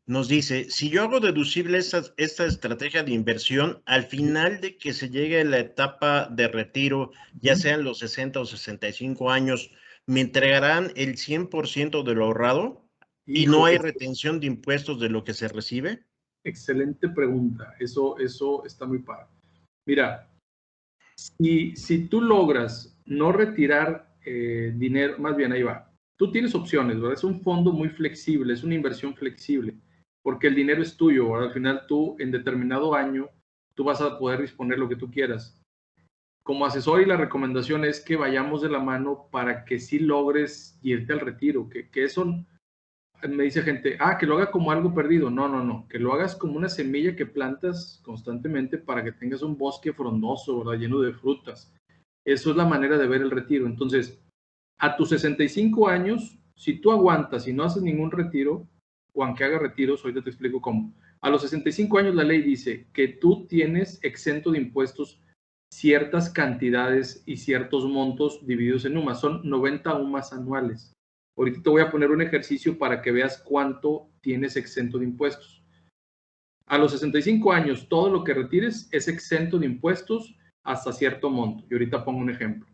Nos dice, si yo hago deducible esta estrategia de inversión, al final de que se llegue a la etapa de retiro, ya sean los 60 o 65 años, ¿me entregarán el 100% de lo ahorrado? ¿Y no hay retención de impuestos de lo que se recibe? Excelente pregunta. Eso está muy padre. Mira, si tú logras no retirar dinero, más bien ahí va. Tú tienes opciones, ¿verdad? Es un fondo muy flexible, es una inversión flexible, porque el dinero es tuyo, ¿verdad? Al final tú, en determinado año, tú vas a poder disponer lo que tú quieras. Como asesor, y la recomendación es que vayamos de la mano para que sí logres irte al retiro, que eso me dice gente, que lo haga como algo perdido. No, que lo hagas como una semilla que plantas constantemente para que tengas un bosque frondoso, ¿verdad? Lleno de frutas. Eso es la manera de ver el retiro. Entonces, a tus 65 años, si tú aguantas y no haces ningún retiro, o aunque hagas retiros, ahorita te explico cómo. A los 65 años la ley dice que tú tienes exento de impuestos ciertas cantidades y ciertos montos divididos en UMAS. Son 90 UMAS anuales. Ahorita te voy a poner un ejercicio para que veas cuánto tienes exento de impuestos. A los 65 años, todo lo que retires es exento de impuestos hasta cierto monto. Y ahorita pongo un ejemplo.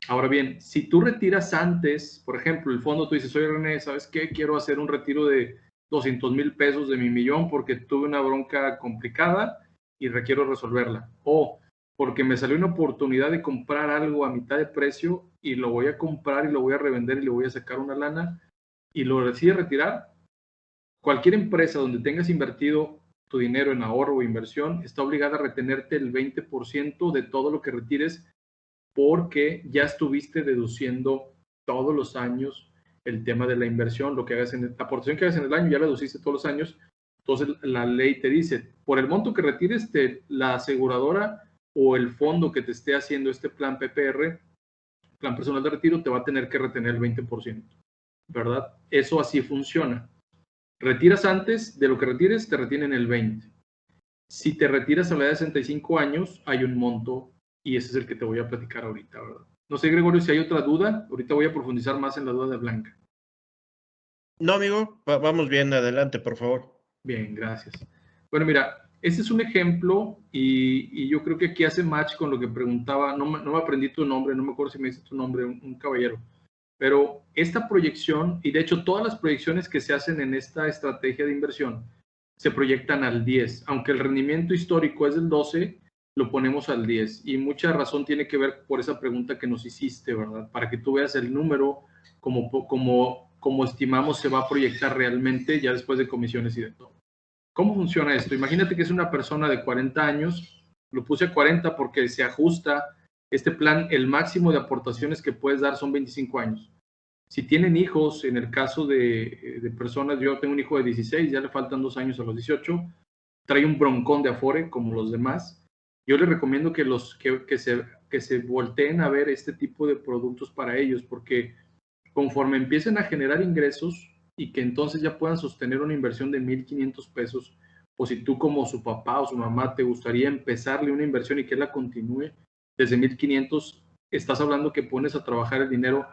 Ahora bien, si tú retiras antes, por ejemplo, el fondo, tú dices, oye René, ¿sabes qué? Quiero hacer un retiro de 200,000 pesos de mi millón porque tuve una bronca complicada y requiero resolverla. O porque me salió una oportunidad de comprar algo a mitad de precio y lo voy a comprar y lo voy a revender y le voy a sacar una lana y lo decides retirar. Cualquier empresa donde tengas invertido tu dinero en ahorro o inversión está obligada a retenerte el 20% de todo lo que retires porque ya estuviste deduciendo todos los años el tema de la inversión, lo que hagas en la aportación que hagas en el año, ya la deduciste todos los años. Entonces la ley te dice, por el monto que retires, la aseguradora o el fondo que te esté haciendo este plan PPR, plan personal de retiro, te va a tener que retener el 20%, ¿verdad? Eso así funciona. Retiras antes, de lo que retires, te retienen el 20%. Si te retiras a la edad de 65 años, hay un monto y ese es el que te voy a platicar ahorita, ¿verdad? No sé, Gregorio, si hay otra duda. Ahorita voy a profundizar más en la duda de Blanca. No, amigo, vamos bien, adelante, por favor. Bien, gracias. Bueno, mira, este es un ejemplo y yo creo que aquí hace match con lo que preguntaba. No me aprendí tu nombre, no me acuerdo si me dice tu nombre, un caballero. Pero esta proyección, y de hecho todas las proyecciones que se hacen en esta estrategia de inversión, se proyectan al 10. Aunque el rendimiento histórico es del 12, lo ponemos al 10. Y mucha razón tiene que ver por esa pregunta que nos hiciste, ¿verdad? Para que tú veas el número como estimamos se va a proyectar realmente ya después de comisiones y de todo. ¿Cómo funciona esto? Imagínate que es una persona de 40 años, lo puse a 40 porque se ajusta este plan, el máximo de aportaciones que puedes dar son 25 años. Si tienen hijos, en el caso de personas, yo tengo un hijo de 16, ya le faltan 2 años a los 18, trae un broncón de Afore como los demás, yo les recomiendo que se volteen a ver este tipo de productos para ellos, porque conforme empiecen a generar ingresos y que entonces ya puedan sostener una inversión de 1,500 pesos, o si tú como su papá o su mamá te gustaría empezarle una inversión y que la continúe desde 1,500, estás hablando que pones a trabajar el dinero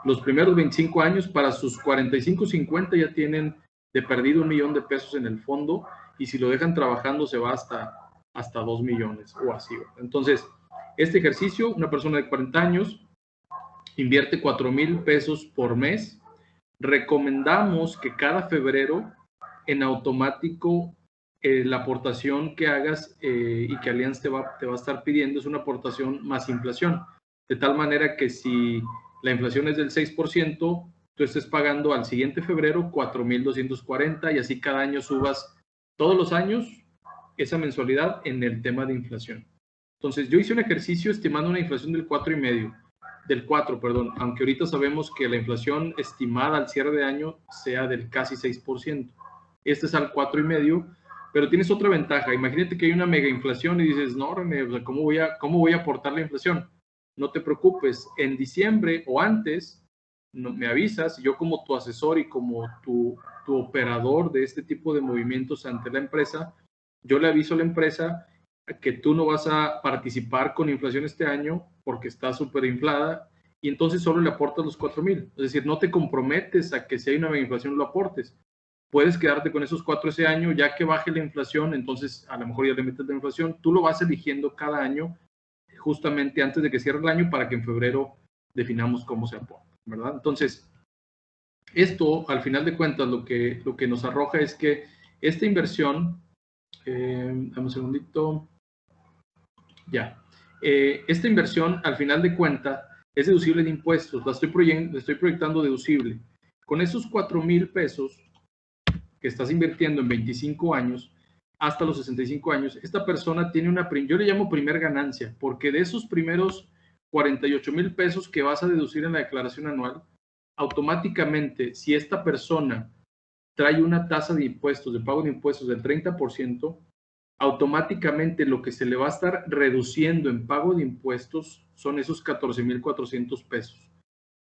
los primeros 25 años, para sus 45, 50 ya tienen de perdido 1,000,000 de pesos en el fondo y si lo dejan trabajando se va hasta 2 millones o así. Entonces, este ejercicio, una persona de 40 años invierte 4,000 pesos por mes. Recomendamos que cada febrero en automático la aportación que hagas y que Allianz te va a estar pidiendo es una aportación más inflación, de tal manera que si la inflación es del 6%, tú estés pagando al siguiente febrero 4,240 y así cada año subas todos los años esa mensualidad en el tema de inflación. Entonces, yo hice un ejercicio estimando una inflación del 4, perdón, aunque ahorita sabemos que la inflación estimada al cierre de año sea del casi 6%. Este es al 4,5%, pero tienes otra ventaja. Imagínate que hay una mega inflación y dices, no, René, o sea, ¿cómo voy a aportar la inflación? No te preocupes, en diciembre o antes me avisas, yo como tu asesor y como tu operador de este tipo de movimientos ante la empresa, yo le aviso a la empresa que tú no vas a participar con inflación este año porque está súper inflada y entonces solo le aportas los 4,000. Es decir, no te comprometes a que si hay una mega inflación lo aportes. Puedes quedarte con esos 4 ese año, ya que baje la inflación, entonces a lo mejor ya le metes la inflación. Tú lo vas eligiendo cada año justamente antes de que cierre el año para que en febrero definamos cómo se aporta, ¿verdad? Entonces, esto al final de cuentas lo que nos arroja es que esta inversión, dame un segundito, ya, esta inversión al final de cuentas es deducible de impuestos, la estoy proyectando deducible. Con esos 4,000 pesos que estás invirtiendo en 25 años, hasta los 65 años, esta persona tiene yo le llamo primer ganancia, porque de esos primeros 48,000 pesos que vas a deducir en la declaración anual, automáticamente, si esta persona trae una tasa de impuestos, de pago de impuestos del 30%, automáticamente lo que se le va a estar reduciendo en pago de impuestos son esos 14,400 pesos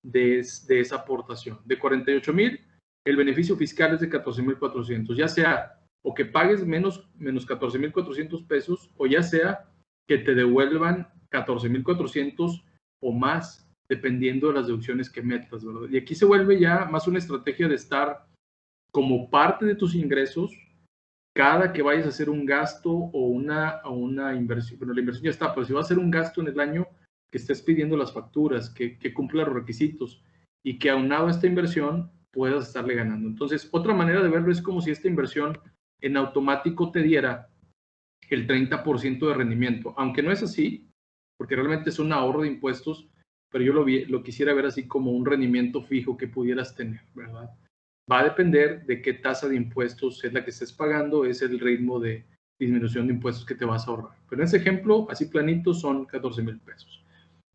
de esa aportación. De 48,000, el beneficio fiscal es de 14,400, ya sea o que pagues menos 14,400 pesos o ya sea que te devuelvan 14,400 o más, dependiendo de las deducciones que metas, ¿verdad? Y aquí se vuelve ya más una estrategia de estar como parte de tus ingresos cada que vayas a hacer un gasto o una inversión. Bueno, la inversión ya está, pero si vas a hacer un gasto en el año, que estés pidiendo las facturas, que cumpla los requisitos y que aunado a esta inversión puedas estarle ganando. Entonces, otra manera de verlo es como si esta inversión en automático te diera el 30% de rendimiento, aunque no es así, porque realmente es un ahorro de impuestos, pero yo lo quisiera ver así como un rendimiento fijo que pudieras tener, ¿verdad? Va a depender de qué tasa de impuestos es la que estés pagando, es el ritmo de disminución de impuestos que te vas a ahorrar. Pero en ese ejemplo, así planito, son 14,000 pesos.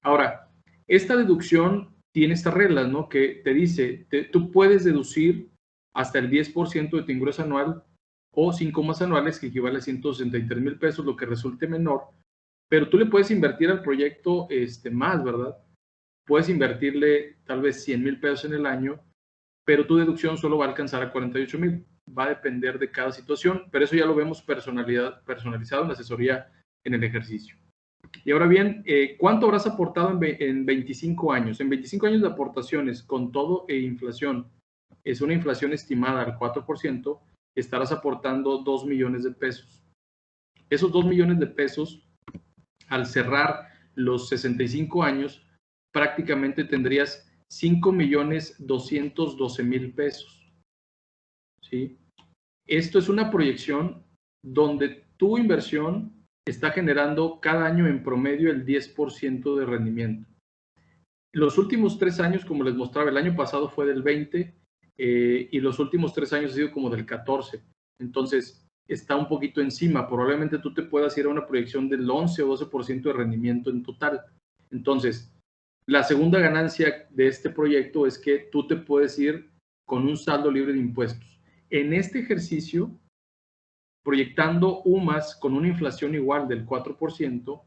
Ahora, esta deducción tiene estas reglas, ¿no? Que te dice, tú puedes deducir hasta el 10% de tu ingreso anual o 5 más anuales, que equivale a 163,000 pesos, lo que resulte menor, pero tú le puedes invertir al proyecto más, ¿verdad? Puedes invertirle tal vez 100,000 pesos en el año, pero tu deducción solo va a alcanzar a 48,000. Va a depender de cada situación, pero eso ya lo vemos personalizado en la asesoría en el ejercicio. Y ahora bien, ¿cuánto habrás aportado en 25 años? En 25 años de aportaciones, con todo e inflación, es una inflación estimada al 4%, estarás aportando 2 millones de pesos. Esos 2 millones de pesos, al cerrar los 65 años, prácticamente tendrías 5,212,000 pesos. ¿Sí? Esto es una proyección donde tu inversión está generando cada año en promedio el 10% de rendimiento. Los últimos 3 años, como les mostraba, el año pasado fue del 20 y los últimos 3 años ha sido como del 14. Entonces, está un poquito encima. Probablemente tú te puedas ir a una proyección del 11 o 12% de rendimiento en total. Entonces, la segunda ganancia de este proyecto es que tú te puedes ir con un saldo libre de impuestos. En este ejercicio, proyectando UMAS con una inflación igual del 4%,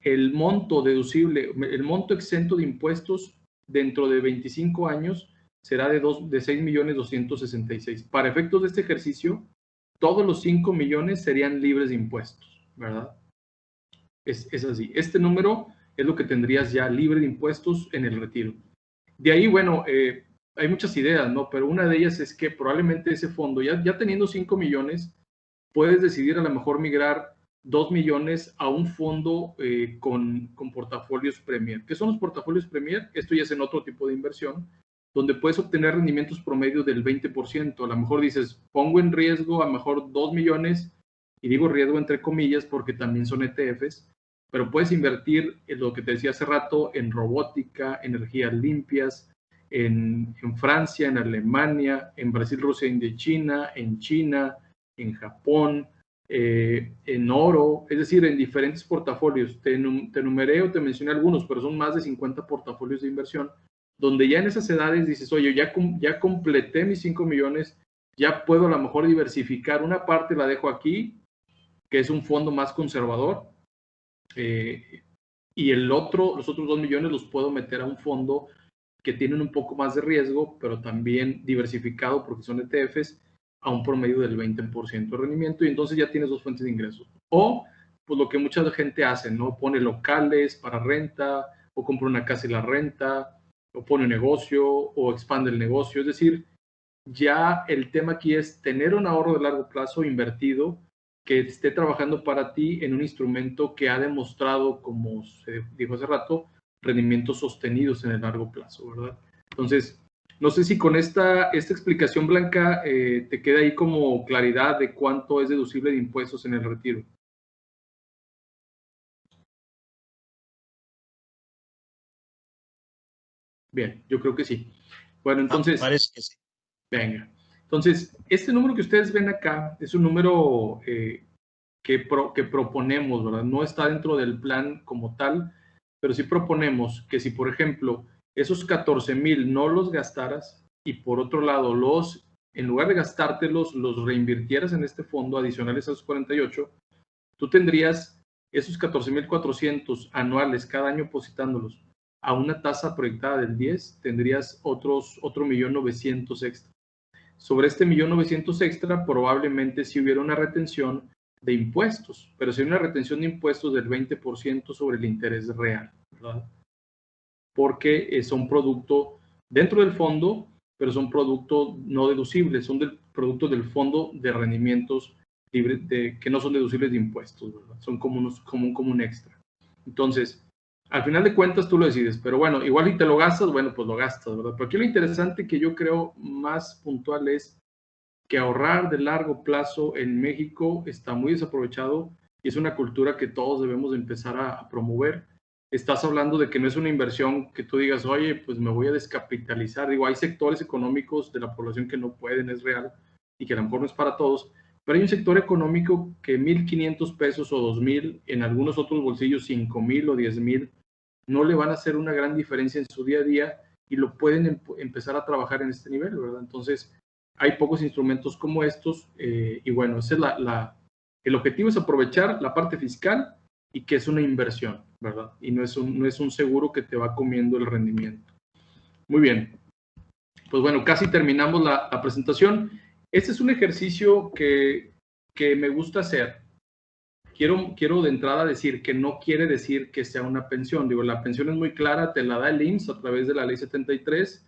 el monto deducible, el monto exento de impuestos dentro de 25 años será de 6,266,000. Para efectos de este ejercicio, todos los 5 millones serían libres de impuestos, ¿verdad? Es así. Este número es lo que tendrías ya libre de impuestos en el retiro. De ahí, bueno, hay muchas ideas, ¿no? Pero una de ellas es que probablemente ese fondo, ya teniendo 5 millones, puedes decidir a lo mejor migrar 2 millones a un fondo con portafolios Premier. ¿Qué son los portafolios Premier? Esto ya es en otro tipo de inversión, donde puedes obtener rendimientos promedio del 20%. A lo mejor dices, pongo en riesgo a lo mejor 2 millones, y digo riesgo entre comillas porque también son ETFs, pero puedes invertir en lo que te decía hace rato, en robótica, energías limpias, en Francia, en Alemania, en Brasil, Rusia, India, China, en Japón, en oro, es decir, en diferentes portafolios. Te enumeré o te mencioné algunos, pero son más de 50 portafolios de inversión, donde ya en esas edades dices, oye, ya completé mis 5 millones, ya puedo a lo mejor diversificar. Una parte la dejo aquí, que es un fondo más conservador, y los otros 2 millones los puedo meter a un fondo que tienen un poco más de riesgo, pero también diversificado porque son ETFs, a un promedio del 20% de rendimiento, y entonces ya tienes 2 fuentes de ingresos. O, pues lo que mucha gente hace, ¿no? Pone locales para renta, o compra una casa y la renta, o pone un negocio, o expande el negocio. Es decir, ya el tema aquí es tener un ahorro de largo plazo invertido que esté trabajando para ti en un instrumento que ha demostrado, como se dijo hace rato, rendimientos sostenidos en el largo plazo, ¿verdad? Entonces, no sé si con esta explicación, Blanca, te queda ahí como claridad de cuánto es deducible de impuestos en el retiro. Bien, yo creo que sí. Bueno, entonces... parece que sí. Venga. Entonces, este número que ustedes ven acá es un número que proponemos, ¿verdad? No está dentro del plan como tal, pero sí proponemos que si, por ejemplo, esos 14,000 no los gastaras y por otro lado, en lugar de gastártelos, los reinvirtieras en este fondo adicionales a esos 48, tú tendrías esos 14,400 anuales cada año depositándolos a una tasa proyectada del 10, tendrías otro 1,900,000 extra. Sobre este 1,900,000 extra, probablemente si hubiera una retención de impuestos, pero si hay una retención de impuestos del 20% sobre el interés real, ¿verdad? Porque son producto dentro del fondo, pero son productos no deducibles, son productos del fondo de rendimientos que no son deducibles de impuestos, ¿verdad? Son como un extra. Entonces, Al final de cuentas tú lo decides, pero bueno, igual si te lo gastas, bueno, pues lo gastas, ¿verdad? Pero aquí lo interesante que yo creo más puntual es que ahorrar de largo plazo en México está muy desaprovechado y es una cultura que todos debemos empezar a promover. Estás hablando de que no es una inversión que tú digas, oye, pues me voy a descapitalizar. Digo, hay sectores económicos de la población que no pueden, es real, y que a lo mejor no es para todos, pero hay un sector económico que 1,500 pesos o 2,000, en algunos otros bolsillos 5,000 o 10,000, no le van a hacer una gran diferencia en su día a día y lo pueden empezar a trabajar en este nivel, ¿verdad? Entonces, hay pocos instrumentos como estos y bueno, ese es el objetivo es aprovechar la parte fiscal y que es una inversión, ¿verdad? Y no es un seguro que te va comiendo el rendimiento. Muy bien. Pues bueno, casi terminamos la presentación. Este es un ejercicio que me gusta hacer. Quiero de entrada decir que no quiere decir que sea una pensión. Digo, la pensión es muy clara, te la da el IMSS a través de la ley 73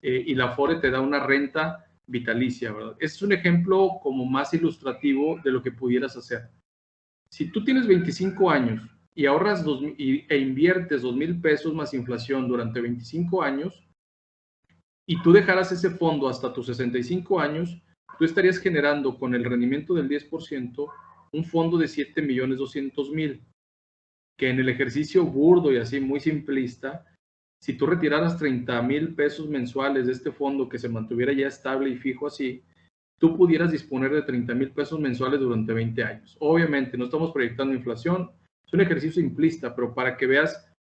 y la Afore te da una renta vitalicia, ¿verdad? Este es un ejemplo como más ilustrativo de lo que pudieras hacer. Si tú tienes 25 años y ahorras e inviertes 2,000 pesos más inflación durante 25 años y tú dejaras ese fondo hasta tus 65 años, tú estarías generando con el rendimiento del 10% un fondo de 7,200,000, que en el ejercicio burdo y así muy simplista, si tú retiraras 30,000 pesos mensuales de este fondo que se mantuviera ya estable y fijo así, tú pudieras disponer de 30,000 pesos mensuales durante 20 años. Obviamente, no estamos proyectando inflación, es un ejercicio simplista, pero para que veas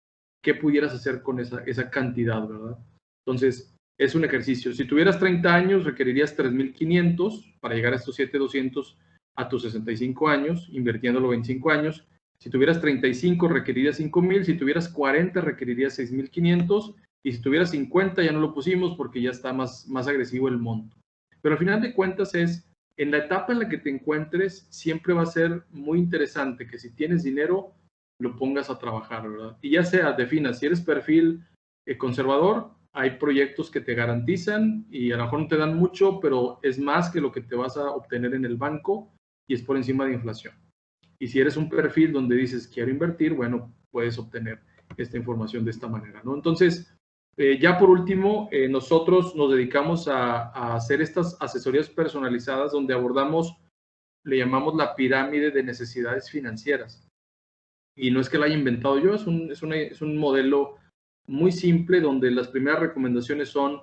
qué pudieras hacer con esa cantidad, ¿verdad? Entonces, es un ejercicio. Si tuvieras 30 años, requerirías 3,500 para llegar a estos 7,200 a tus 65 años, invirtiéndolo 25 años. Si tuvieras 35, requerirías 5,000. Si tuvieras 40, requerirías 6,500. Y si tuvieras 50, ya no lo pusimos porque ya está más agresivo el monto. Pero al final de cuentas en la etapa en la que te encuentres, siempre va a ser muy interesante que si tienes dinero, lo pongas a trabajar, ¿verdad? Y ya sea, definas, si eres perfil conservador, hay proyectos que te garantizan y a lo mejor no te dan mucho, pero es más que lo que te vas a obtener en el banco y es por encima de inflación. Y si eres un perfil donde dices quiero invertir, bueno, puedes obtener esta información de esta manera, ¿no? Entonces, ya por último, nosotros nos dedicamos a hacer estas asesorías personalizadas donde abordamos, le llamamos la pirámide de necesidades financieras. Y no es que la haya inventado yo, es un modelo muy simple donde las primeras recomendaciones son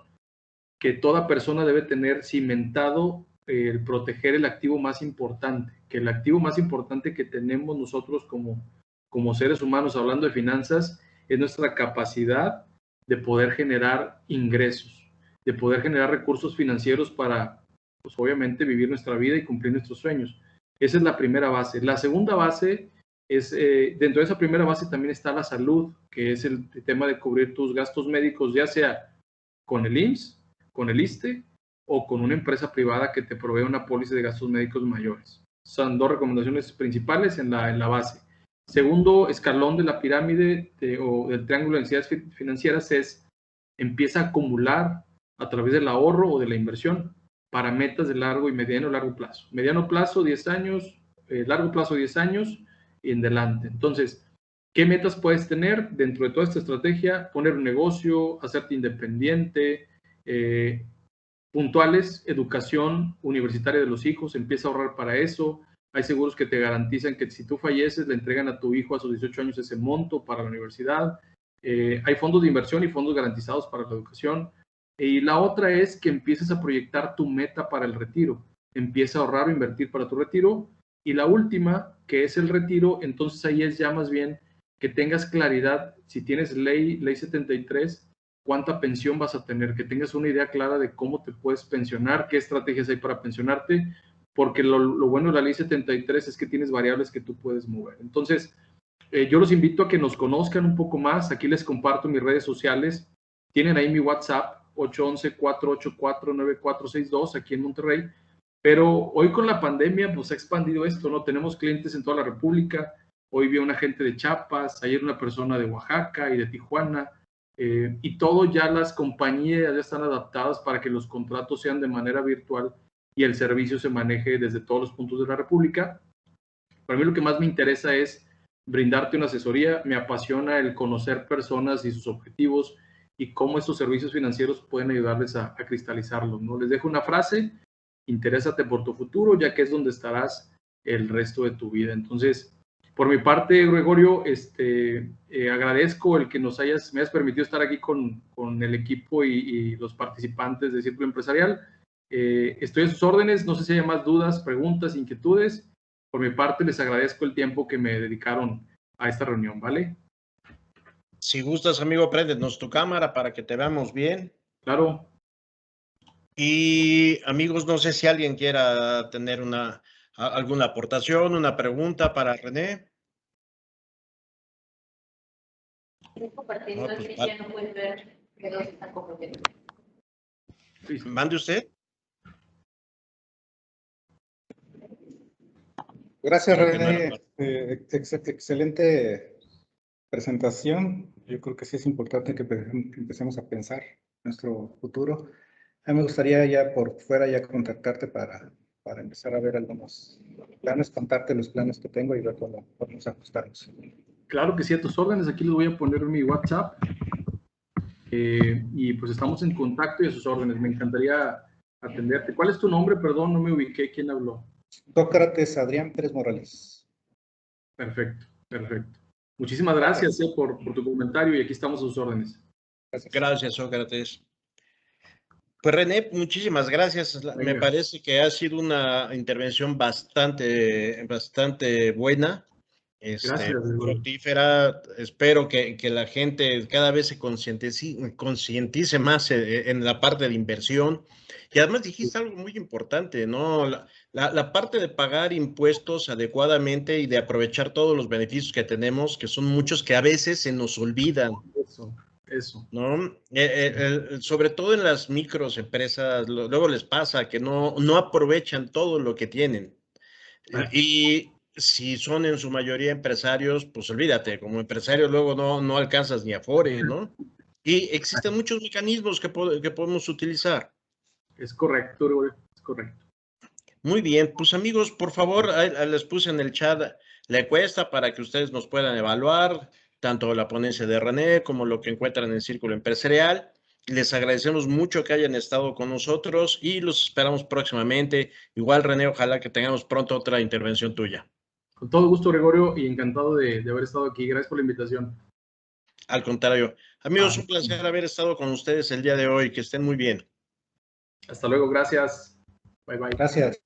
que toda persona debe tener cimentado el proteger el activo más importante, que el activo más importante que tenemos nosotros como seres humanos, hablando de finanzas, es nuestra capacidad de poder generar ingresos, de poder generar recursos financieros para, pues obviamente, vivir nuestra vida y cumplir nuestros sueños. Esa es la primera base. La segunda base es, dentro de esa primera base también está la salud, que es el tema de cubrir tus gastos médicos, ya sea con el IMSS, con el ISSSTE o con una empresa privada que te provee una póliza de gastos médicos mayores. Son dos recomendaciones principales en la base. Segundo escalón de la pirámide o del triángulo de necesidades financieras es empieza a acumular a través del ahorro o de la inversión para metas de largo y largo plazo. Mediano plazo, 10 años, largo plazo, 10 años y en adelante. Entonces, ¿qué metas puedes tener dentro de toda esta estrategia? Poner un negocio, hacerte independiente, puntuales, educación universitaria de los hijos, empieza a ahorrar para eso. Hay seguros que te garantizan que si tú falleces, le entregan a tu hijo a sus 18 años ese monto para la universidad. Hay fondos de inversión y fondos garantizados para la educación. Y la otra es que empieces a proyectar tu meta para el retiro. Empieza a ahorrar o invertir para tu retiro. Y la última, que es el retiro, entonces ahí es ya más bien que tengas claridad, si tienes ley 73, cuánta pensión vas a tener, que tengas una idea clara de cómo te puedes pensionar, qué estrategias hay para pensionarte, porque lo bueno de la ley 73 es que tienes variables que tú puedes mover. Entonces, yo los invito a que nos conozcan un poco más. Aquí les comparto mis redes sociales. Tienen ahí mi WhatsApp, 811-484-9462, aquí en Monterrey. Pero hoy con la pandemia, pues ha expandido esto, ¿no? Tenemos clientes en toda la República. Hoy vi a una gente de Chiapas, ayer una persona de Oaxaca y de Tijuana. Y todo ya las compañías ya están adaptadas para que los contratos sean de manera virtual y el servicio se maneje desde todos los puntos de la República. Para mí lo que más me interesa es brindarte una asesoría. Me apasiona el conocer personas y sus objetivos y cómo estos servicios financieros pueden ayudarles a cristalizarlos, ¿no? Les dejo una frase: interésate por tu futuro, ya que es donde estarás el resto de tu vida. Entonces, por mi parte, Gregorio, agradezco el que me hayas permitido estar aquí con el equipo y los participantes de Círculo Empresarial. Estoy a sus órdenes, no sé si hay más dudas, preguntas, inquietudes. Por mi parte, les agradezco el tiempo que me dedicaron a esta reunión, ¿vale? Si gustas, amigo, préndenos tu cámara para que te veamos bien. Claro. Y amigos, no sé si alguien quiera tener alguna aportación, una pregunta para René. Compartiendo el Cristiano puede ver que dos están comprometidos. Mande usted. Gracias, René. Excelente presentación. Yo creo que sí es importante que empecemos a pensar nuestro futuro. A mí me gustaría ya por fuera ya contactarte para empezar a ver algunos planes, contarte los planes que tengo y ver cómo podemos ajustarnos. Claro que sí, a tus órdenes. Aquí les voy a poner mi WhatsApp. Y pues estamos en contacto y a sus órdenes. Me encantaría atenderte. ¿Cuál es tu nombre? Perdón, no me ubiqué. ¿Quién habló? Sócrates Adrián Pérez Morales. Perfecto, perfecto. Muchísimas gracias por tu comentario y aquí estamos a sus órdenes. Gracias, Sócrates. Pues René, muchísimas gracias. Me parece que ha sido una intervención bastante buena, fructífera. Espero que la gente cada vez se concientice más en la parte de inversión. Y además dijiste algo muy importante, ¿no? La parte de pagar impuestos adecuadamente y de aprovechar todos los beneficios que tenemos, que son muchos que a veces se nos olvidan. Eso. ¿No? Sobre todo en las microempresas, luego les pasa que no aprovechan todo lo que tienen. Y si son en su mayoría empresarios, pues olvídate, como empresario luego no alcanzas ni Afore, ¿no? Y existen muchos mecanismos que podemos utilizar. Es correcto, es correcto. Muy bien, pues amigos, por favor, les puse en el chat la encuesta para que ustedes nos puedan evaluar, tanto la ponencia de René como lo que encuentran en Círculo Empresarial. Les agradecemos mucho que hayan estado con nosotros y los esperamos próximamente. Igual, René, ojalá que tengamos pronto otra intervención tuya. Con todo gusto, Gregorio, y encantado de haber estado aquí. Gracias por la invitación. Al contrario. Amigos, un placer haber estado con ustedes el día de hoy. Que estén muy bien. Hasta luego, gracias. Bye, bye. Gracias.